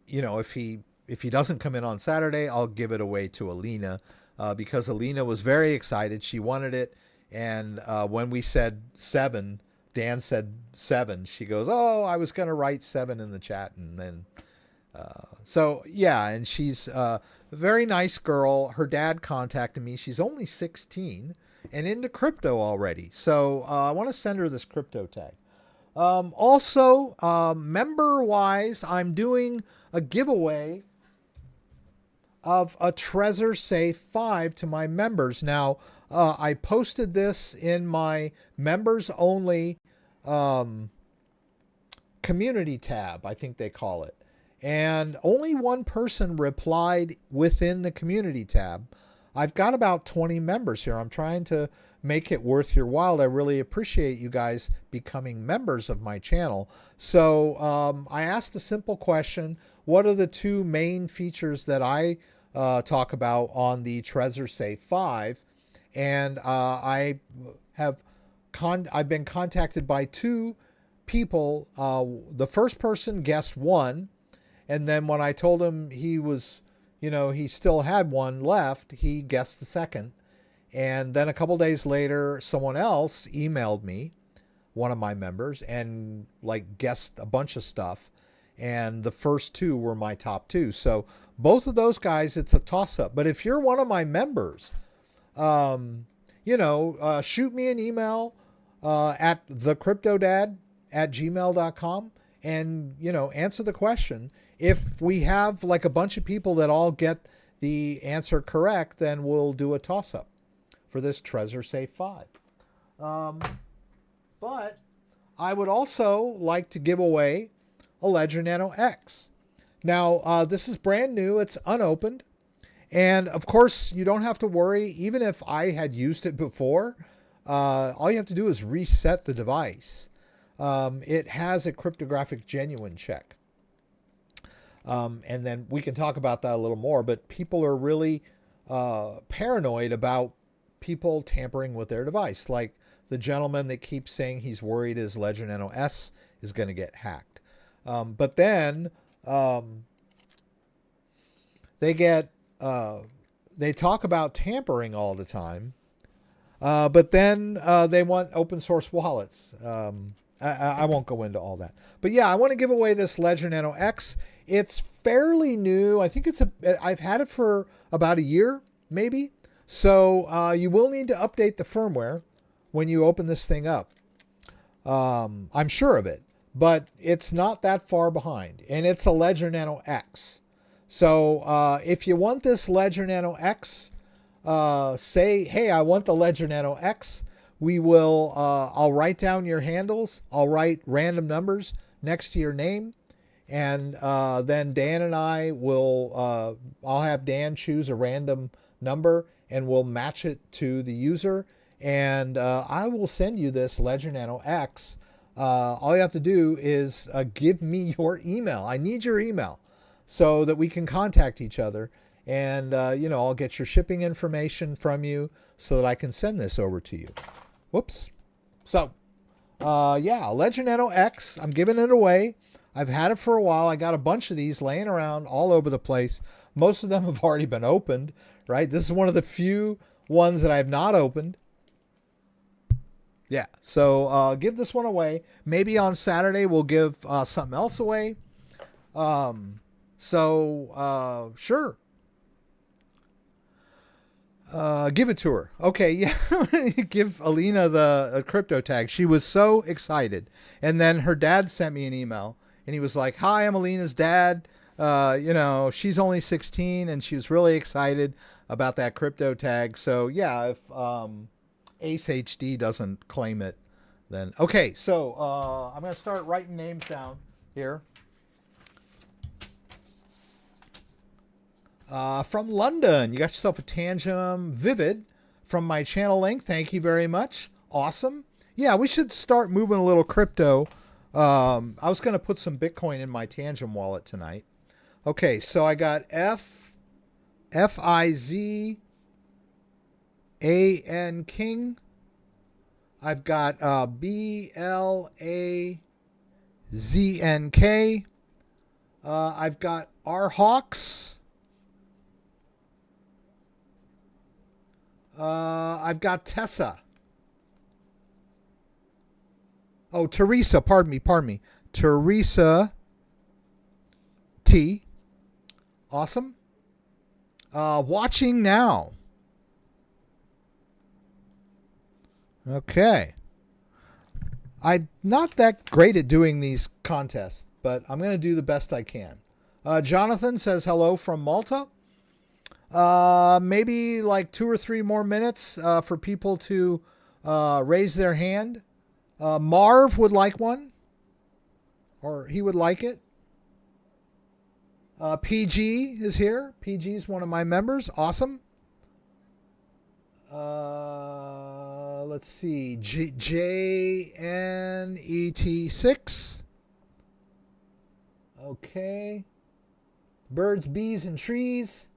if he doesn't come in on Saturday, I'll give it away to Alina, because Alina was very excited. She wanted it. And when we said 7, Dan said 7. She goes, "Oh, I was going to write 7 in the chat." And then, so yeah, and she's a very nice girl. Her dad contacted me. She's only 16 and into crypto already. So I want to send her this CryptoTag. Also, member-wise, I'm doing a giveaway of a Trezor Safe 5 to my members. Now, I posted this in my members only community tab, I think they call it. And only one person replied within the community tab. I've got about 20 members here. I'm trying to make it worth your while. I really appreciate you guys becoming members of my channel. So I asked a simple question. What are the 2 main features that I talk about on the Trezor Safe 5? And I've been contacted by 2 people. The first person guessed one. And then when I told him he was, he still had one left, he guessed the second. And then a couple days later, someone else emailed me, one of my members, and like guessed a bunch of stuff. And the first two were my top two. So both of those guys, it's a toss-up. But if you're one of my members, shoot me an email at thecryptodad@gmail.com and, answer the question. If we have like a bunch of people that all get the answer correct, then we'll do a toss-up for this Trezor Safe 5. But I would also like to give away a Ledger Nano X. Now, this is brand new. It's unopened. And of course, you don't have to worry. Even if I had used it before, all you have to do is reset the device. It has a cryptographic genuine check. And then we can talk about that a little more, but people are really paranoid about people tampering with their device. Like the gentleman that keeps saying he's worried his Ledger Nano S is going to get hacked. But then they talk about tampering all the time. But then they want open source wallets. I won't go into all that. But yeah, I want to give away this Ledger Nano X. It's fairly new. I think I've had it for about a year, maybe. So you will need to update the firmware when you open this thing up. I'm sure of it, but it's not that far behind. And it's a Ledger Nano X. So if you want this Ledger Nano X, say, hey, I want the Ledger Nano X. I'll write down your handles. I'll write random numbers next to your name. And then Dan and I will, I'll have Dan choose a random number and we'll match it to the user. And I will send you this Ledger Nano X. All you have to do is give me your email. I need your email so that we can contact each other. And, I'll get your shipping information from you so that I can send this over to you. Whoops. So, Ledger Nano X. I'm giving it away. I've had it for a while. I got a bunch of these laying around all over the place. Most of them have already been opened, right? This is one of the few ones that I have not opened. Yeah, so give this one away. Maybe on Saturday we'll give something else away. Sure. Give it to her. Okay, yeah. Give Alina the CryptoTag. She was so excited. And then her dad sent me an email. And he was like, hi, I'm Alina's dad. She's only 16 and she was really excited about that CryptoTag. So yeah, if Ace HD doesn't claim it, then okay. So I'm going to start writing names down here. From London, you got yourself a Tangem Vivid from my channel link. Thank you very much. Awesome. Yeah, we should start moving a little crypto. I was going to put some Bitcoin in my Tangem wallet tonight. Okay, so I got FIZAN King. I've got BLAZNK. I've got R Hawks. I've got Tessa. Oh, Teresa, pardon me. Teresa T. Awesome. Watching now. Okay. I'm not that great at doing these contests, but I'm going to do the best I can. Jonathan says hello from Malta. Maybe like 2 or 3 more minutes for people to raise their hand. Marv would like one, or he would like it. PG is here. PG is one of my members. Awesome. Let's see. JNET6. Okay. Birds, bees, and trees.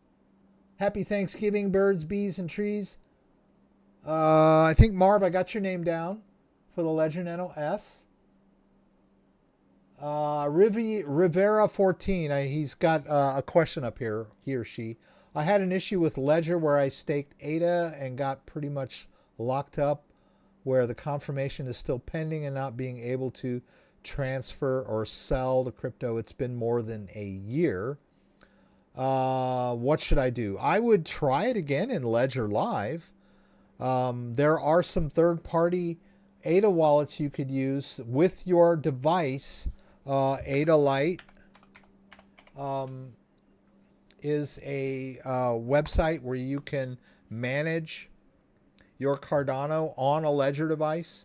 Happy Thanksgiving, birds, bees, and trees. I think, Marv, I got your name down for the Ledger Nano S. Rivera 14. He's got a question up here. He or she. I had an issue with Ledger where I staked ADA and got pretty much locked up, where the confirmation is still pending and not being able to transfer or sell the crypto. It's been more than a year. What should I do? I would try it again in Ledger Live. There are some third-party ADA wallets you could use with your device. ADA Lite is a website where you can manage your Cardano on a Ledger device.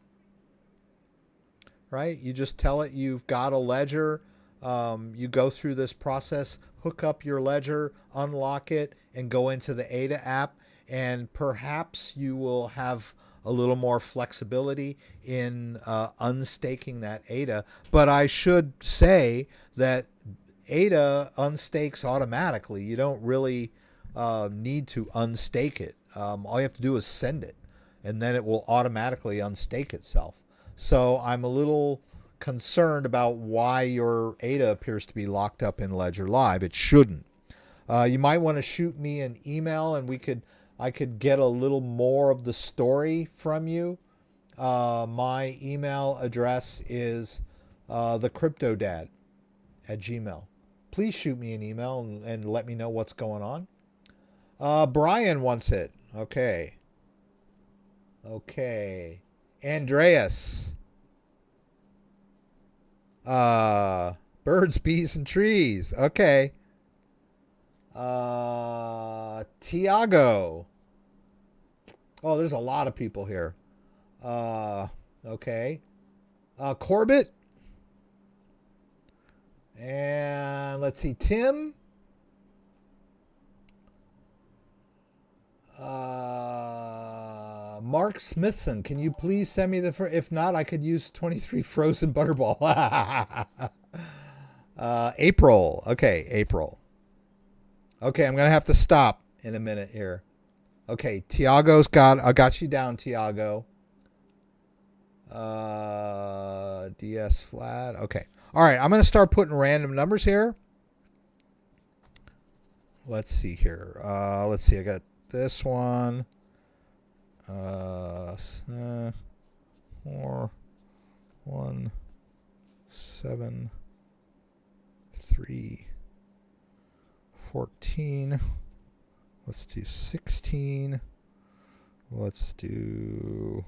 Right? You just tell it you've got a Ledger. You go through this process, hook up your Ledger, unlock it, and go into the ADA app. And perhaps you will have a little more flexibility in unstaking that ADA. But I should say that ADA unstakes automatically. You don't really need to unstake it. All you have to do is send it, and then it will automatically unstake itself. So I'm a little concerned about why your ADA appears to be locked up in Ledger Live. It shouldn't. You might want to shoot me an email, and I could get a little more of the story from you. My email address is the CryptoDad at Gmail. Please shoot me an email and let me know what's going on. Brian wants it. Okay. Okay. Andreas. Birds, bees, and trees. Okay. Tiago. Oh, there's a lot of people here. Okay. Corbett. And let's see, Tim. Mark Smithson, can you please send me if not, I could use 23 frozen butterball. April. Okay, April. Okay, I'm going to have to stop in a minute here. Okay, I got you down, Tiago. DS flat. Okay. All right, I'm going to start putting random numbers here. Let's see here. Let's see. I got this one. 4, 1, 7, 3, 14. Let's do 16. Let's do.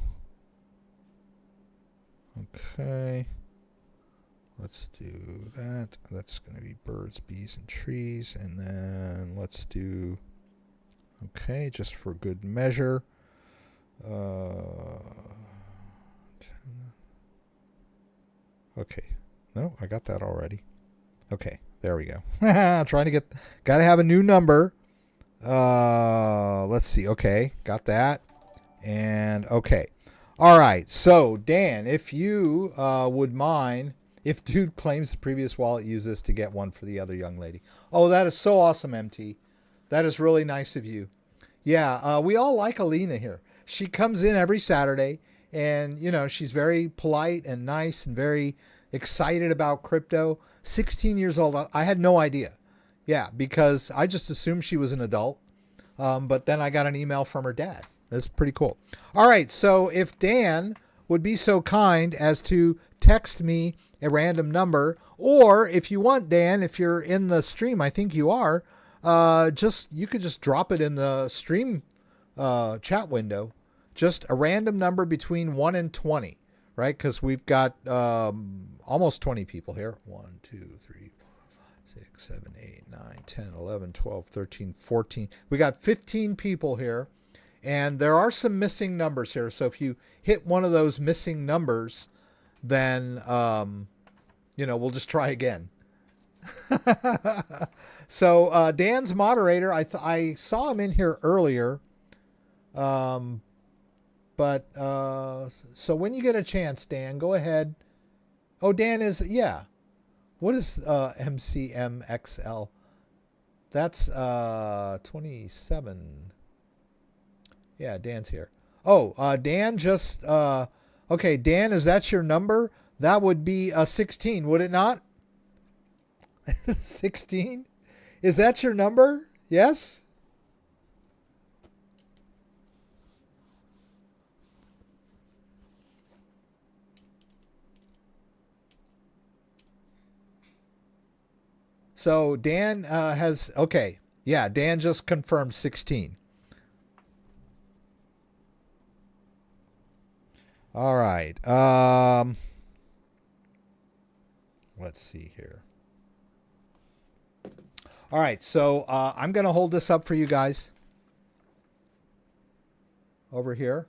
Okay. Let's do that. That's going to be birds, bees, and trees. And then let's do, okay, just for good measure. 10. Okay. No, I got that already. Okay, there we go. Trying to gotta have a new number. Let's see. Okay, got that. And okay. All right. So, Dan, if you would mind, if dude claims the previous wallet, use this to get one for the other young lady. Oh, that is so awesome, MT. That is really nice of you. Yeah, we all like Alina here. She comes in every Saturday, and, you know, she's very polite and nice and very excited about crypto. 16 years old. I had no idea. Yeah, because I just assumed she was an adult. But then I got an email from her dad. That's pretty cool. All right, so if Dan would be so kind as to text me a random number, or if you want, Dan, if you're in the stream, I think you are, you could just drop it in the stream chat window. Just a random number between 1 and 20, right? Because we've got almost 20 people here. 1, 2, 3, 4, 6, 7, 8, 9, 10, 11, 12, 13, 14. We got 15 people here. And there are some missing numbers here. So if you hit one of those missing numbers, then, we'll just try again. So Dan's moderator, I saw him in here earlier. So when you get a chance, Dan, go ahead. Oh, Dan is, yeah. What is MCMXL? That's 27. Yeah, Dan's here. Oh, Dan just, okay, Dan, is that your number? That would be a 16, would it not? 16? Is that your number? Yes? So Dan has, okay. Yeah, Dan just confirmed 16. All right. Let's see here. All right, so I'm going to hold this up for you guys over here.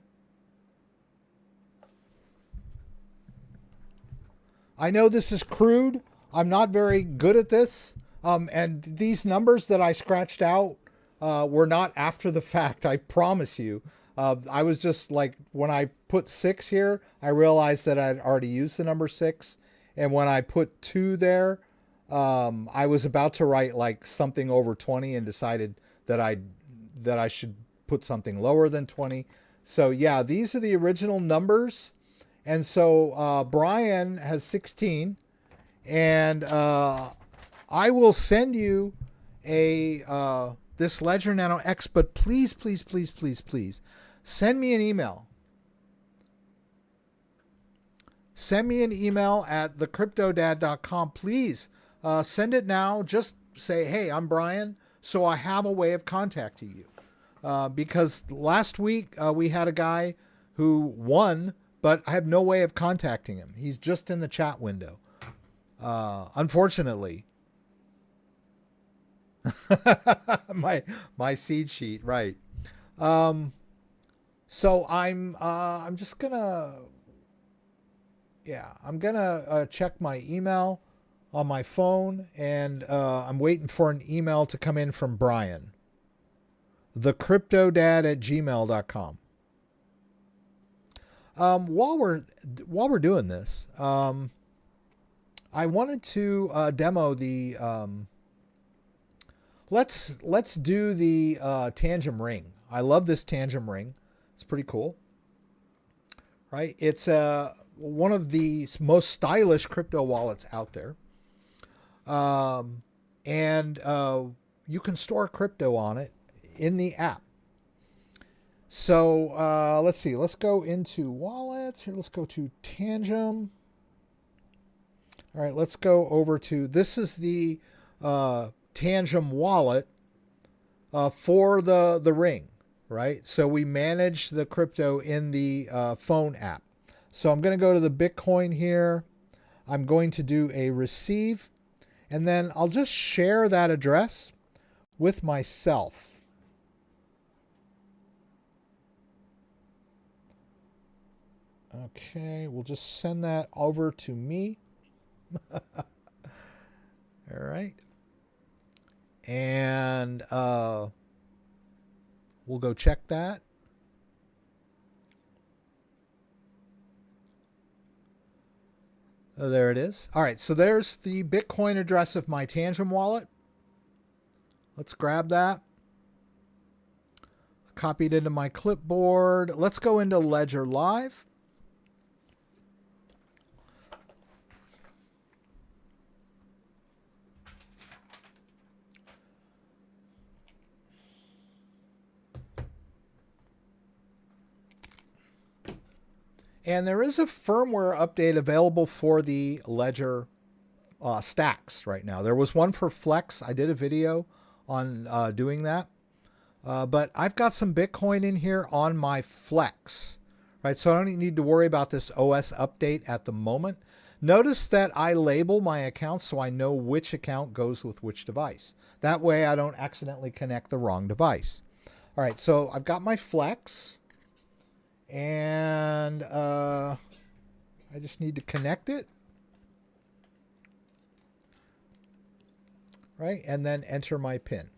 I know this is crude. I'm not very good at this. And these numbers that I scratched out were not after the fact, I promise you. I was just like, when I put 6 here, I realized that I'd already used the number 6. And when I put 2 there, I was about to write like something over 20 and decided that I should put something lower than 20. So yeah, these are the original numbers. And so Brian has 16, and I will send you a this Ledger Nano X, but please, please, please, please, please send me an email. Send me an email at thecryptodad.com. Please send it now. Just say, hey, I'm Brian, so I have a way of contacting you. Because last week we had a guy who won, but I have no way of contacting him. He's just in the chat window. Unfortunately. my seed sheet, right. So I'm just gonna, yeah, I'm gonna check my email on my phone, and I'm waiting for an email to come in from Brian. thecryptodad@gmail.com. While we're doing this, I wanted to demo the let's do the Tangem ring. I love this Tangem ring. It's pretty cool, right? It's one of the most stylish crypto wallets out there, and you can store crypto on it in the app. So let's see. Let's go into wallets here. Let's go to Tangem. All right, let's go over to, this is the Tangem wallet for the ring, right? So we manage the crypto in the phone app. So I'm going to go to the Bitcoin here. I'm going to do a receive, and then I'll just share that address with myself. Okay, we'll just send that over to me. All right. And we'll go check that. Oh, there it is. All right, so there's the Bitcoin address of my Tangem wallet. Let's grab that. Copy it into my clipboard. Let's go into Ledger Live. And there is a firmware update available for the Ledger stacks right now. There was one for Flex. I did a video on doing that. But I've got some Bitcoin in here on my Flex, right? So I don't need to worry about this OS update at the moment. Notice that I label my accounts so I know which account goes with which device. That way I don't accidentally connect the wrong device. All right, so I've got my Flex. And I just need to connect it, right? And then enter my PIN.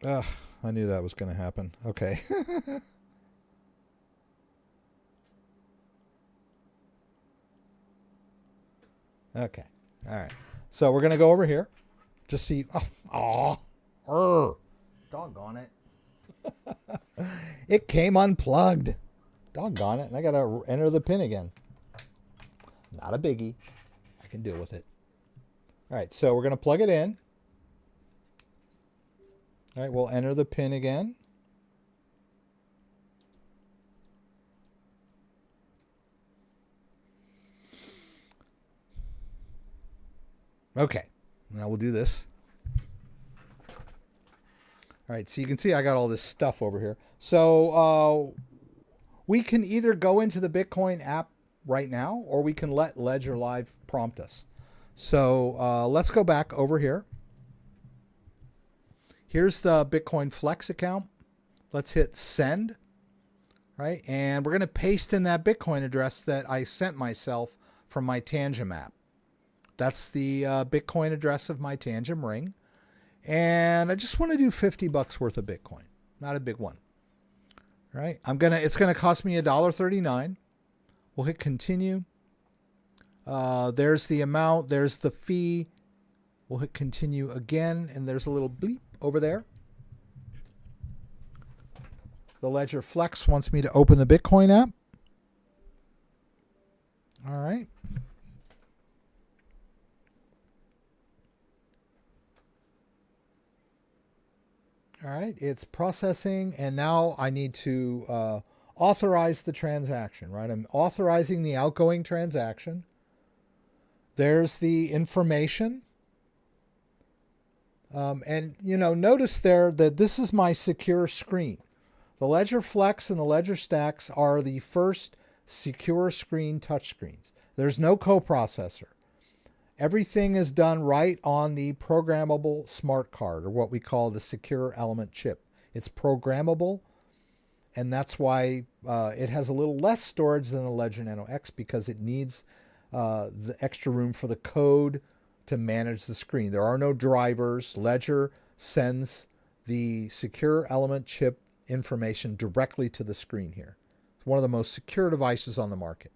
Ugh, I knew that was going to happen. Okay. Okay. All right. So we're going to go over here. Just see, doggone it. It came unplugged. Doggone it. And I got to enter the pin again. Not a biggie. I can deal with it. All right, so we're going to plug it in. All right, we'll enter the pin again. Okay, now we'll do this. All right, so you can see I got all this stuff over here. So we can either go into the Bitcoin app right now, or we can let Ledger Live prompt us. So let's go back over here. Here's the Bitcoin Flex account. Let's hit send, right? And we're going to paste in that Bitcoin address that I sent myself from my Tangem app. That's the Bitcoin address of my Tangem ring. And I just want to do $50 worth of Bitcoin. Not a big one. All right. It's going to cost me $1.39. We'll hit continue. There's the amount. There's the fee. We'll hit continue again. And there's a little bleep over there. The Ledger Flex wants me to open the Bitcoin app. All right. All right, it's processing, and now I need to authorize the transaction, right? I'm authorizing the outgoing transaction. There's the information. And, notice there that this is my secure screen. The Ledger Flex and the Ledger Stacks are the first secure screen touchscreens. There's no coprocessor. Everything is done right on the programmable smart card, or what we call the secure element chip. It's programmable, and that's why it has a little less storage than the Ledger Nano X, because it needs the extra room for the code to manage the screen. There are no drivers. Ledger sends the secure element chip information directly to the screen here. It's one of the most secure devices on the market.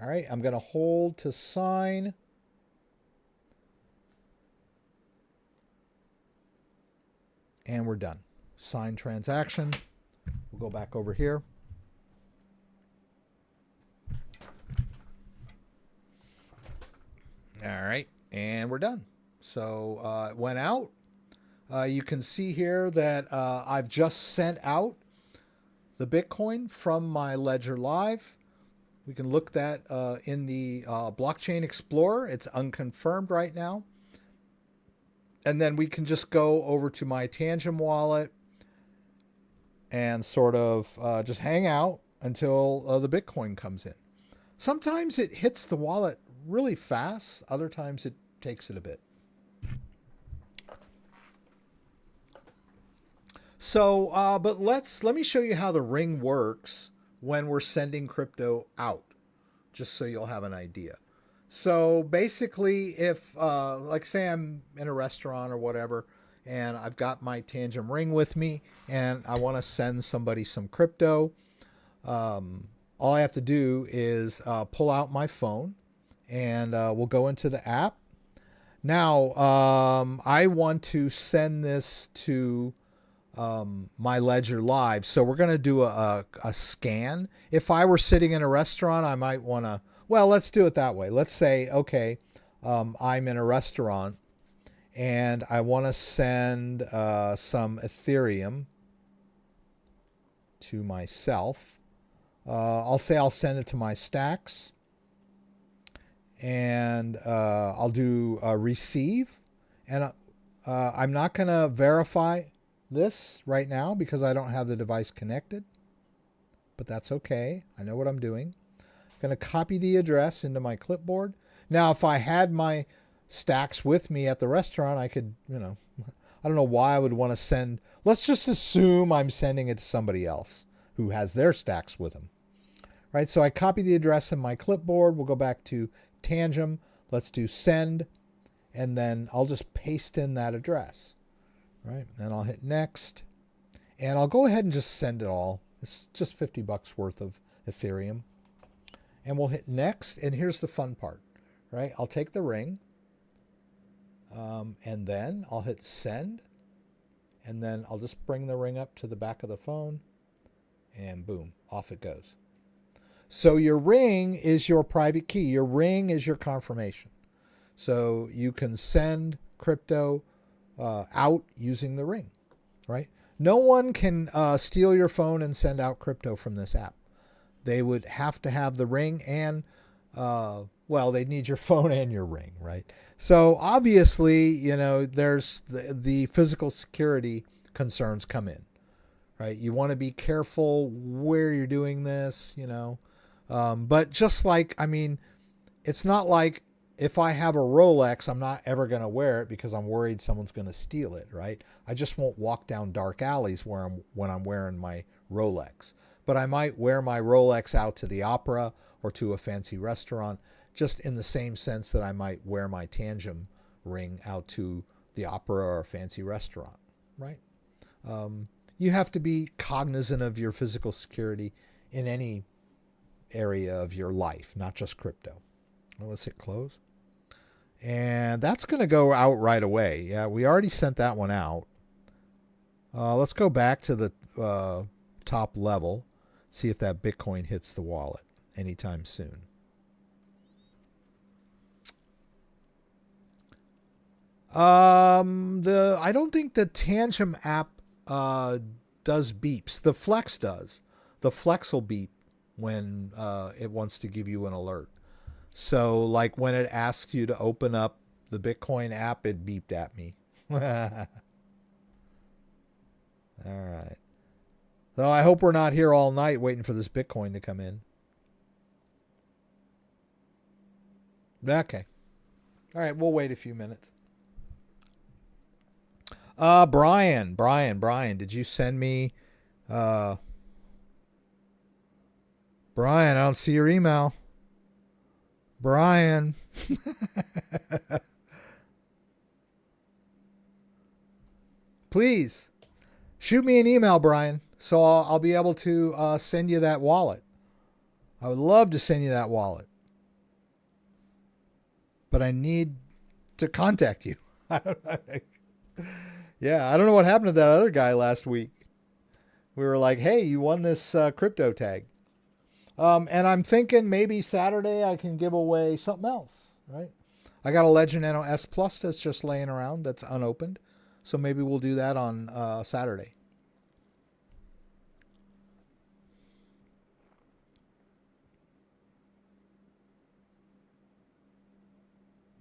All right, I'm going to hold to sign. And we're done. Sign transaction. We'll go back over here. All right, and we're done. So it went out. You can see here that I've just sent out the Bitcoin from my Ledger Live. We can look that in the Blockchain Explorer. It's unconfirmed right now. And then we can just go over to my Tangem wallet and sort of just hang out until the Bitcoin comes in. Sometimes it hits the wallet really fast. Other times it takes it a bit. So, but let me show you how the ring works when we're sending crypto out, just so you'll have an idea. So basically, if like say I'm in a restaurant or whatever, and I've got my Tangem ring with me, and I want to send somebody some crypto, all I have to do is pull out my phone, and we'll go into the app. Now, I want to send this to my Ledger Live. So we're going to do a scan. If I were sitting in a restaurant, I might want to, well, let's do it that way. Let's say, okay, I'm in a restaurant and I want to send some Ethereum to myself. I'll say I'll send it to my stacks, and I'll do receive, and I'm not going to verify this right now because I don't have the device connected, but that's okay. I know what I'm doing. I'm going to copy the address into my clipboard. Now, if I had my stacks with me at the restaurant, I could, I don't know why I would want to send. Let's just assume I'm sending it to somebody else who has their stacks with them. Right? So I copy the address in my clipboard. We'll go back to Tangem. Let's do send, and then I'll just paste in that address. Right, and I'll hit next, and I'll go ahead and just send it all. It's just $50 worth of Ethereum, and we'll hit next. And here's the fun part, right? I'll take the ring, And then I'll hit send, and then I'll just bring the ring up to the back of the phone, and boom, off it goes. So your ring is your private key. Your ring is your confirmation. So you can send crypto out using the ring, right? No one can steal your phone and send out crypto from this app. They would have to have the ring and, well, they'd need your phone and your ring, right? So obviously, you know, there's the physical security concerns come in, right? You want to be careful where you're doing this, you know. But just like, I mean, it's not like if I have a Rolex, I'm not ever going to wear it because I'm worried someone's going to steal it, right? I just won't walk down dark alleys when I'm wearing my Rolex. But I might wear my Rolex out to the opera or to a fancy restaurant, just in the same sense that I might wear my Tangem ring out to the opera or a fancy restaurant, right? You have to be cognizant of your physical security in any area of your life, not just crypto. Well, let's hit close. And that's going to go out right away. Yeah, we already sent that one out. Let's go back to the top level, see if that Bitcoin hits the wallet anytime soon. I don't think the Tangem app does beeps. The Flex does. The Flex will beep when it wants to give you an alert. So like when it asks you to open up the Bitcoin app, it beeped at me. All right. So I hope we're not here all night waiting for this Bitcoin to come in. Okay. All right, we'll wait a few minutes. Brian, did you send me Brian, I don't see your email. Brian. Please shoot me an email, Brian, so I'll be able to send you that wallet. I would love to send you that wallet, but I need to contact you. Yeah, I don't know what happened to that other guy last week. We were like, hey, you won this CryptoTag. And I'm thinking maybe Saturday I can give away something else, right? I got a Legend Nano S Plus that's just laying around that's unopened. So maybe we'll do that on Saturday.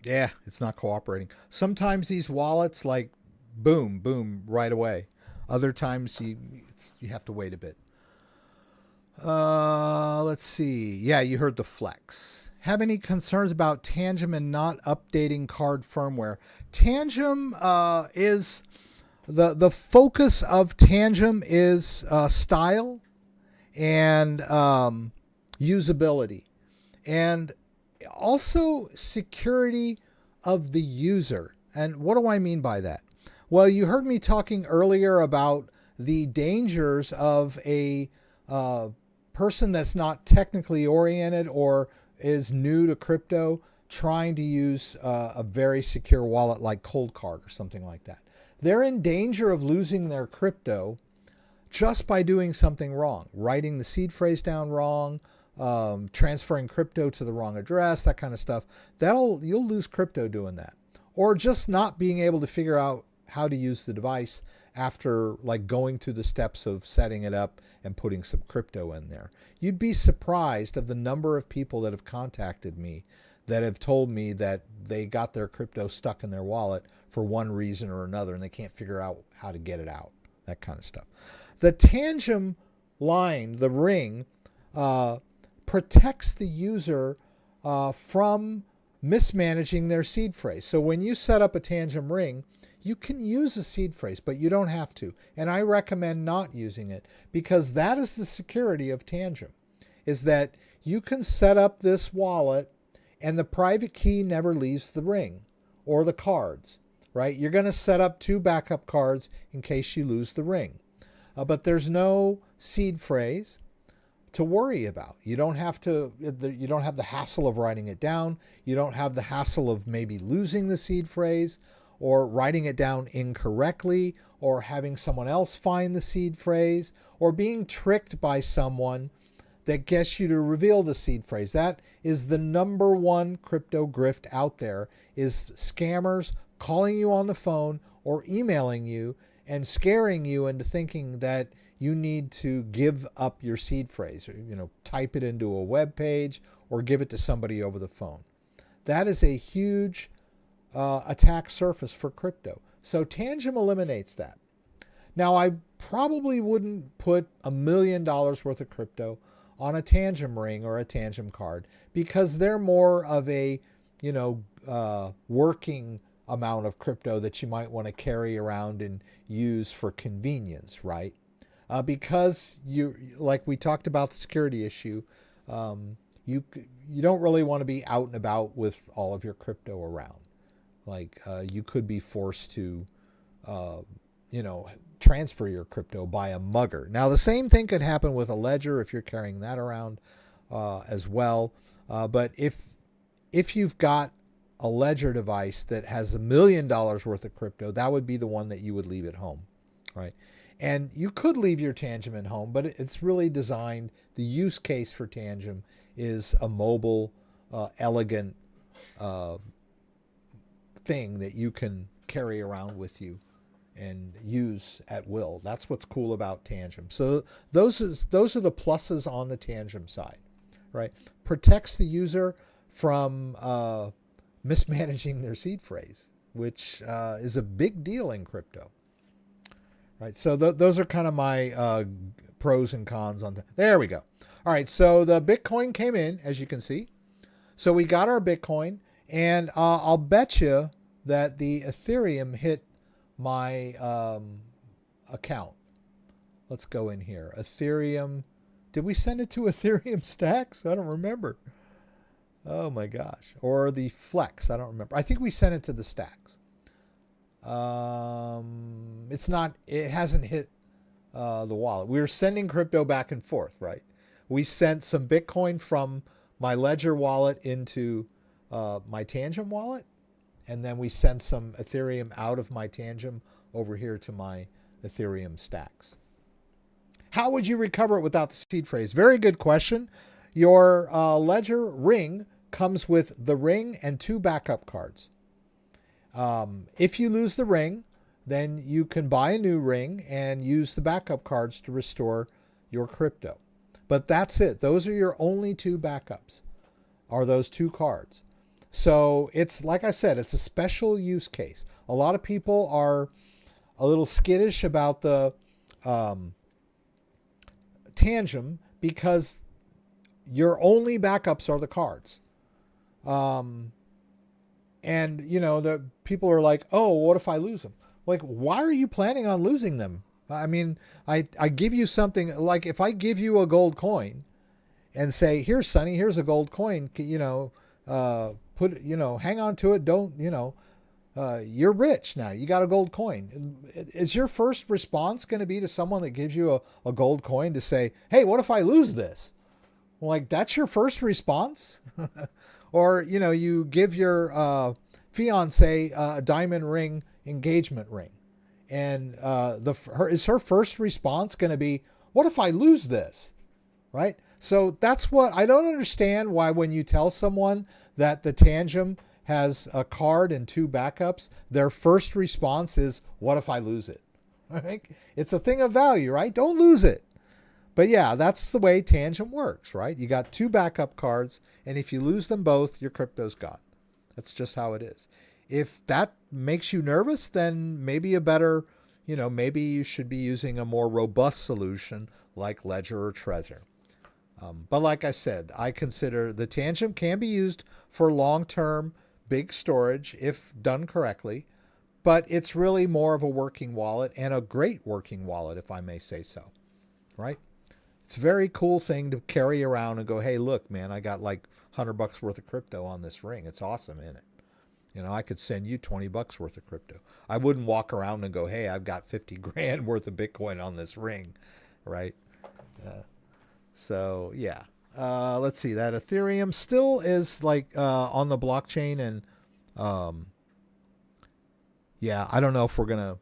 Yeah, it's not cooperating. Sometimes these wallets like boom, boom, right away. Other times you have to wait a bit. Let's see. Yeah, you heard the Flex. Have any concerns about Tangem and not updating card firmware? Tangem is the focus of Tangem is style and usability, and also security of the user. And what do I mean by that? Well, you heard me talking earlier about the dangers of a person that's not technically oriented or is new to crypto trying to use a very secure wallet like Cold Card or something like that. They're in danger of losing their crypto just by doing something wrong, writing the seed phrase down wrong, transferring crypto to the wrong address, that kind of stuff. You'll lose crypto doing that. Or just not being able to figure out how to use the device after like going through the steps of setting it up and putting some crypto in there. You'd be surprised of the number of people that have contacted me that have told me that they got their crypto stuck in their wallet for one reason or another and they can't figure out how to get it out, that kind of stuff. The Tangem line, the ring, protects the user from mismanaging their seed phrase. So when you set up a Tangem ring, you can use a seed phrase, but you don't have to. And I recommend not using it because that is the security of Tangem, is that you can set up this wallet and the private key never leaves the ring or the cards, right? You're going to set up 2 backup cards in case you lose the ring. But there's no seed phrase to worry about. You don't have the hassle of writing it down. You don't have the hassle of maybe losing the seed phrase or writing it down incorrectly, or having someone else find the seed phrase, or being tricked by someone that gets you to reveal the seed phrase. That is the number one crypto grift out there, is scammers calling you on the phone or emailing you and scaring you into thinking that you need to give up your seed phrase, or, type it into a web page or give it to somebody over the phone. That is a huge attack surface for crypto. So Tangem eliminates that. Now, I probably wouldn't put $1 million worth of crypto on a Tangem ring or a Tangem card, because they're more of a, working amount of crypto that you might want to carry around and use for convenience, right? Because like we talked about the security issue, you don't really want to be out and about with all of your crypto around. Like you could be forced to, transfer your crypto by a mugger. Now, the same thing could happen with a ledger if you're carrying that around as well. But if you've got a ledger device that has $1 million worth of crypto, that would be the one that you would leave at home, right? And you could leave your Tangem at home, but it's really designed, the use case for Tangem is a mobile, elegant thing that you can carry around with you and use at will. That's what's cool about Tangem. So those are the pluses on the Tangem side, right? Protects the user from mismanaging their seed phrase, which is a big deal in crypto, right? So those are kind of my pros and cons on that. There we go. All right, so the Bitcoin came in, as you can see. So we got our Bitcoin, and I'll bet you that the Ethereum hit my account. Let's go in here. Ethereum. Did we send it to Ethereum Stacks? I don't remember. Oh my gosh. Or the Flex. I don't remember. I think we sent it to the Stacks. It's not, it hasn't hit the wallet. We were sending crypto back and forth, right? We sent some Bitcoin from my Ledger wallet into my Tangem wallet. And then we sent some Ethereum out of my Tangem over here to my Ethereum Stacks. How would you recover it without the seed phrase? Very good question. Your Ledger ring comes with the ring and 2 backup cards. If you lose the ring, then you can buy a new ring and use the backup cards to restore your crypto. But that's it. Those are your only 2 backups, are those 2 cards. So it's, like I said, it's a special use case. A lot of people are a little skittish about the Tangem because your only backups are the cards. And, the people are like, oh, what if I lose them? Like, why are you planning on losing them? I mean, I give you something, like if I give you a gold coin and say, here, Sonny, here's a gold coin, hang on to it. Don't, you're rich now. You got a gold coin. Is your first response going to be to someone that gives you a gold coin to say, hey, what if I lose this? Like, that's your first response? Or, you give your fiance a diamond ring engagement ring. And is her first response going to be, what if I lose this? Right? So that's what I don't understand, why when you tell someone that the Tangem has a card and 2 backups, their first response is, what if I lose it? Right? It's a thing of value, right? Don't lose it. But yeah, that's the way Tangem works, right? You got 2 backup cards, and if you lose them both, your crypto's gone. That's just how it is. If that makes you nervous, then maybe maybe you should be using a more robust solution like Ledger or Trezor. But like I said, I consider the Tangem can be used for long-term big storage if done correctly, but it's really more of a working wallet, and a great working wallet, if I may say so, right? It's a very cool thing to carry around and go, hey, look, man, I got like $100 worth of crypto on this ring. It's awesome, isn't it? I could send you $20 worth of crypto. I wouldn't walk around and go, hey, I've got 50 grand worth of Bitcoin on this ring, right? So yeah, let's see, that Ethereum still is like on the blockchain, and Yeah, I don't know if we're going to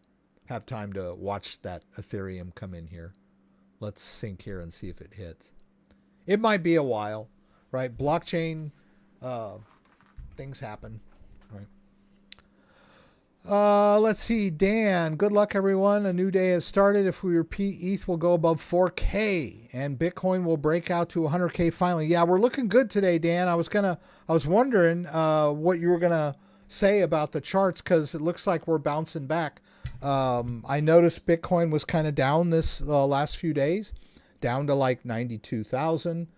have time to watch that Ethereum come in here. Let's sync here and see if it hits. It might be a while, right? Blockchain, things happen, right? Let's see. Dan, good luck, everyone. A new day has started. If we repeat, ETH will go above 4K and Bitcoin will break out to 100K finally. Yeah, we're looking good today, Dan. I was wondering what you were gonna say about the charts, because it looks like we're bouncing back. I noticed Bitcoin was kind of down this last few days, down to like 92,000,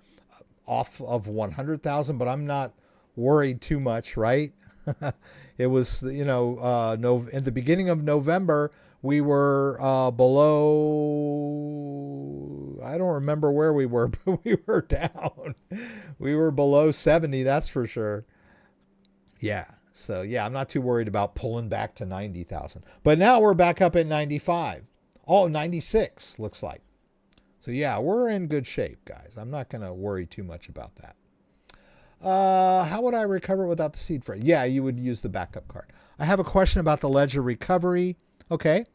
off of 100,000, but I'm not worried too much, right? It was, in the beginning of November, we were below, I don't remember where we were, but we were down. We were below 70, that's for sure. Yeah. So, yeah, I'm not too worried about pulling back to 90,000. But now we're back up at 95. Oh, 96 looks like. So, yeah, we're in good shape, guys. I'm not going to worry too much about that. How would I recover without the seed phrase? Yeah, you would use the backup card. I have a question about the ledger recovery. Okay.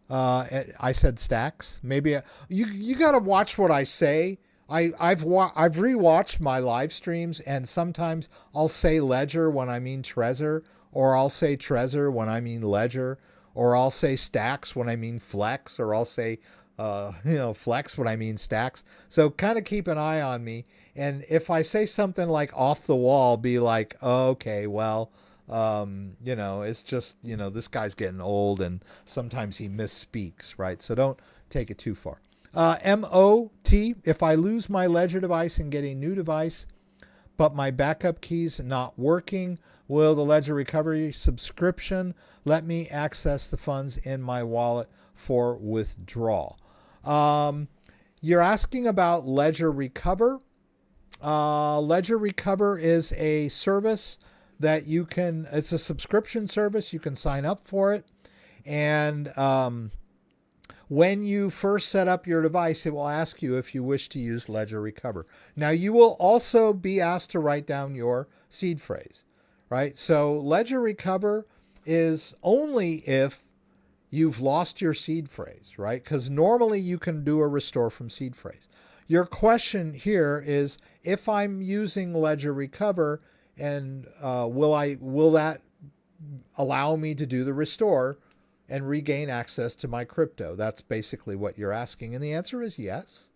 I said stacks. Maybe you got to watch what I say. I've rewatched my live streams, and sometimes I'll say ledger when I mean Trezor, or I'll say Trezor when I mean ledger, or I'll say stacks when I mean flex, or I'll say flex when I mean stacks. So kind of keep an eye on me. And if I say something like off the wall, be like, oh, okay, well, it's just, this guy's getting old and sometimes he misspeaks, right? So don't take it too far. MOT, if I lose my ledger device and get a new device, but my backup key's not working, will the ledger recovery subscription let me access the funds in my wallet for withdrawal? You're asking about Ledger Recover. Ledger Recover is a service that it's a subscription service. You can sign up for it. And when you first set up your device, it will ask you if you wish to use Ledger Recover. Now, you will also be asked to write down your seed phrase, right? So Ledger Recover is only if you've lost your seed phrase, right? Because normally you can do a restore from seed phrase. Your question here is, if I'm using Ledger Recover, and will that allow me to do the restore and regain access to my crypto? That's basically what you're asking. And the answer is yes.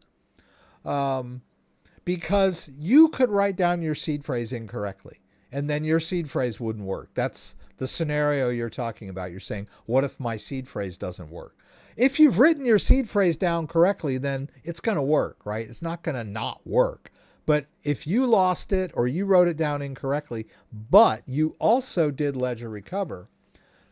Because you could write down your seed phrase incorrectly, and then your seed phrase wouldn't work. That's the scenario you're talking about. You're saying, what if my seed phrase doesn't work? If you've written your seed phrase down correctly, then it's going to work, right? It's not going to not work. But if you lost it or you wrote it down incorrectly, but you also did Ledger Recover,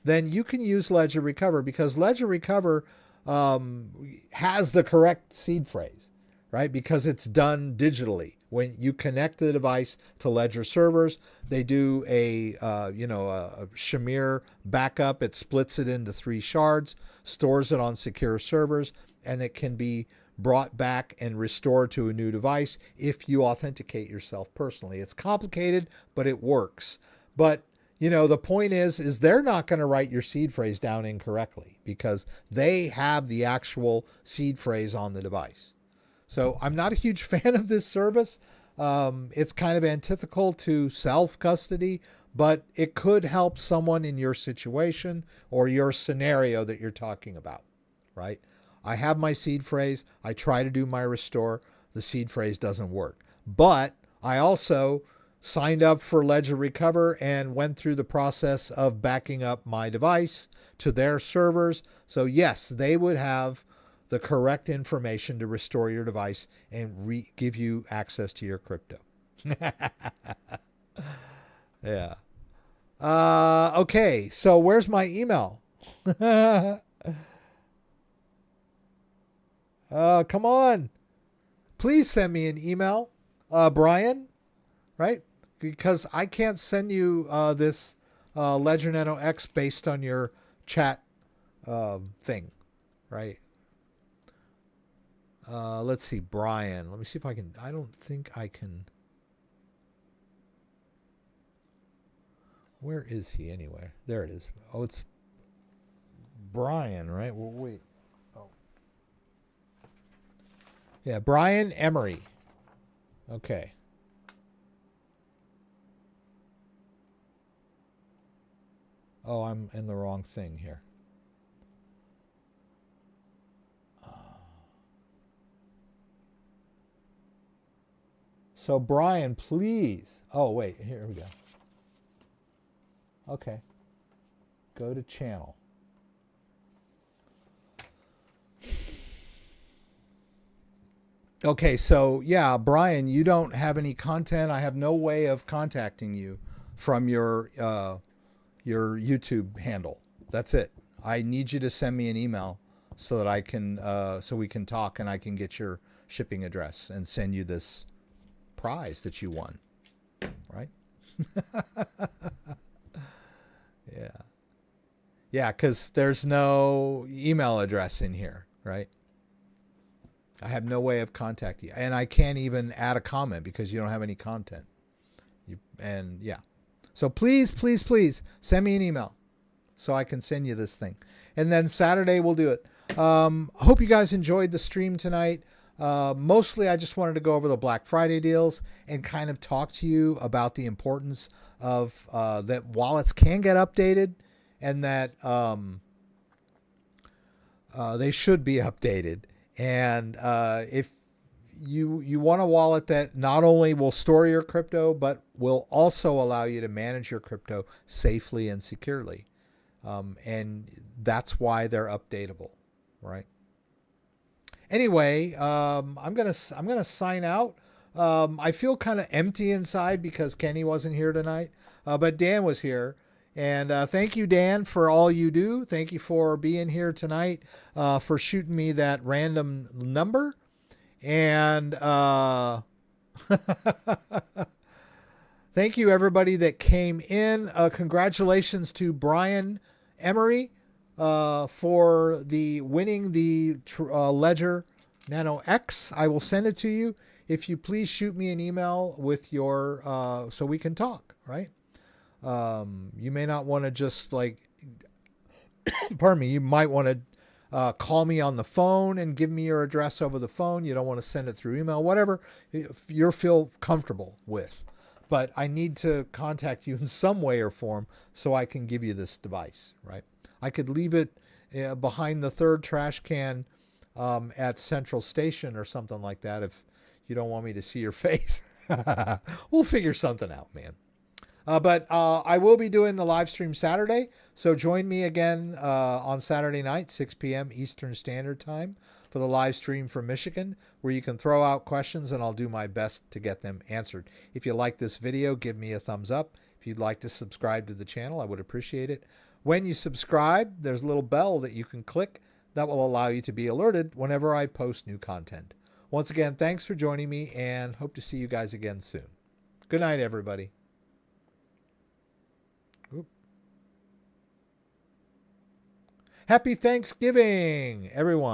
then you can use Ledger Recover, because Ledger Recover has the correct seed phrase, right? Because it's done digitally. When you connect the device to Ledger servers, they do a Shamir backup. It splits it into 3 shards, stores it on secure servers, and it can be brought back and restored to a new device if you authenticate yourself personally. It's complicated, but it works. But the point is they're not going to write your seed phrase down incorrectly, because they have the actual seed phrase on the device. So I'm not a huge fan of this service. It's kind of antithetical to self-custody, but it could help someone in your situation or your scenario that you're talking about, right? I have my seed phrase. I try to do my restore. The seed phrase doesn't work. But I also signed up for Ledger Recover and went through the process of backing up my device to their servers. So yes, they would have the correct information to restore your device and give you access to your crypto. Yeah. Okay, so where's my email? Come on. Please send me an email, Brian, right? Because I can't send you this Ledger Nano X based on your chat thing, right? Let's see, Brian. Let me see if I can. I don't think I can. Where is he anyway? There it is. Oh, it's Brian, right? Well, wait. Oh. Yeah, Brian Emery. Okay. Oh, I'm in the wrong thing here. So, Brian, please. Oh, wait. Here we go. Okay. Go to channel. Okay, so yeah, Brian, you don't have any content. I have no way of contacting you from your YouTube handle. That's it. I need you to send me an email so that I can so we can talk and I can get your shipping address and send you this prize that you won. Right? Yeah. Yeah, because there's no email address in here, right? I have no way of contacting you. And I can't even add a comment because you don't have any content. And yeah. So please, please, please send me an email so I can send you this thing. And then Saturday we'll do it. I hope you guys enjoyed the stream tonight. Mostly I just wanted to go over the Black Friday deals and kind of talk to you about the importance of that wallets can get updated and that they should be updated. And if you want a wallet that not only will store your crypto, but will also allow you to manage your crypto safely and securely. And that's why they're updatable, right? Anyway, I'm gonna sign out. I feel kind of empty inside because Kenny wasn't here tonight, but Dan was here. And thank you, Dan, for all you do. Thank you for being here tonight, for shooting me that random number. And thank you, everybody that came in. Congratulations to Brian Emery for the winning the Ledger Nano X. I will send it to you. If you please shoot me an email with your so we can talk, right? You may not want to just like, pardon me, you might want to call me on the phone and give me your address over the phone. You don't want to send it through email, whatever you feel comfortable with. But I need to contact you in some way or form so I can give you this device, right? I could leave it behind the third trash can at Central Station or something like that if you don't want me to see your face. We'll figure something out, man. But I will be doing the live stream Saturday, so join me again on Saturday night, 6 p.m. Eastern Standard Time, for the live stream from Michigan, where you can throw out questions and I'll do my best to get them answered. If you like this video, give me a thumbs up. If you'd like to subscribe to the channel, I would appreciate it. When you subscribe, there's a little bell that you can click that will allow you to be alerted whenever I post new content. Once again, thanks for joining me and hope to see you guys again soon. Good night, everybody. Happy Thanksgiving, everyone.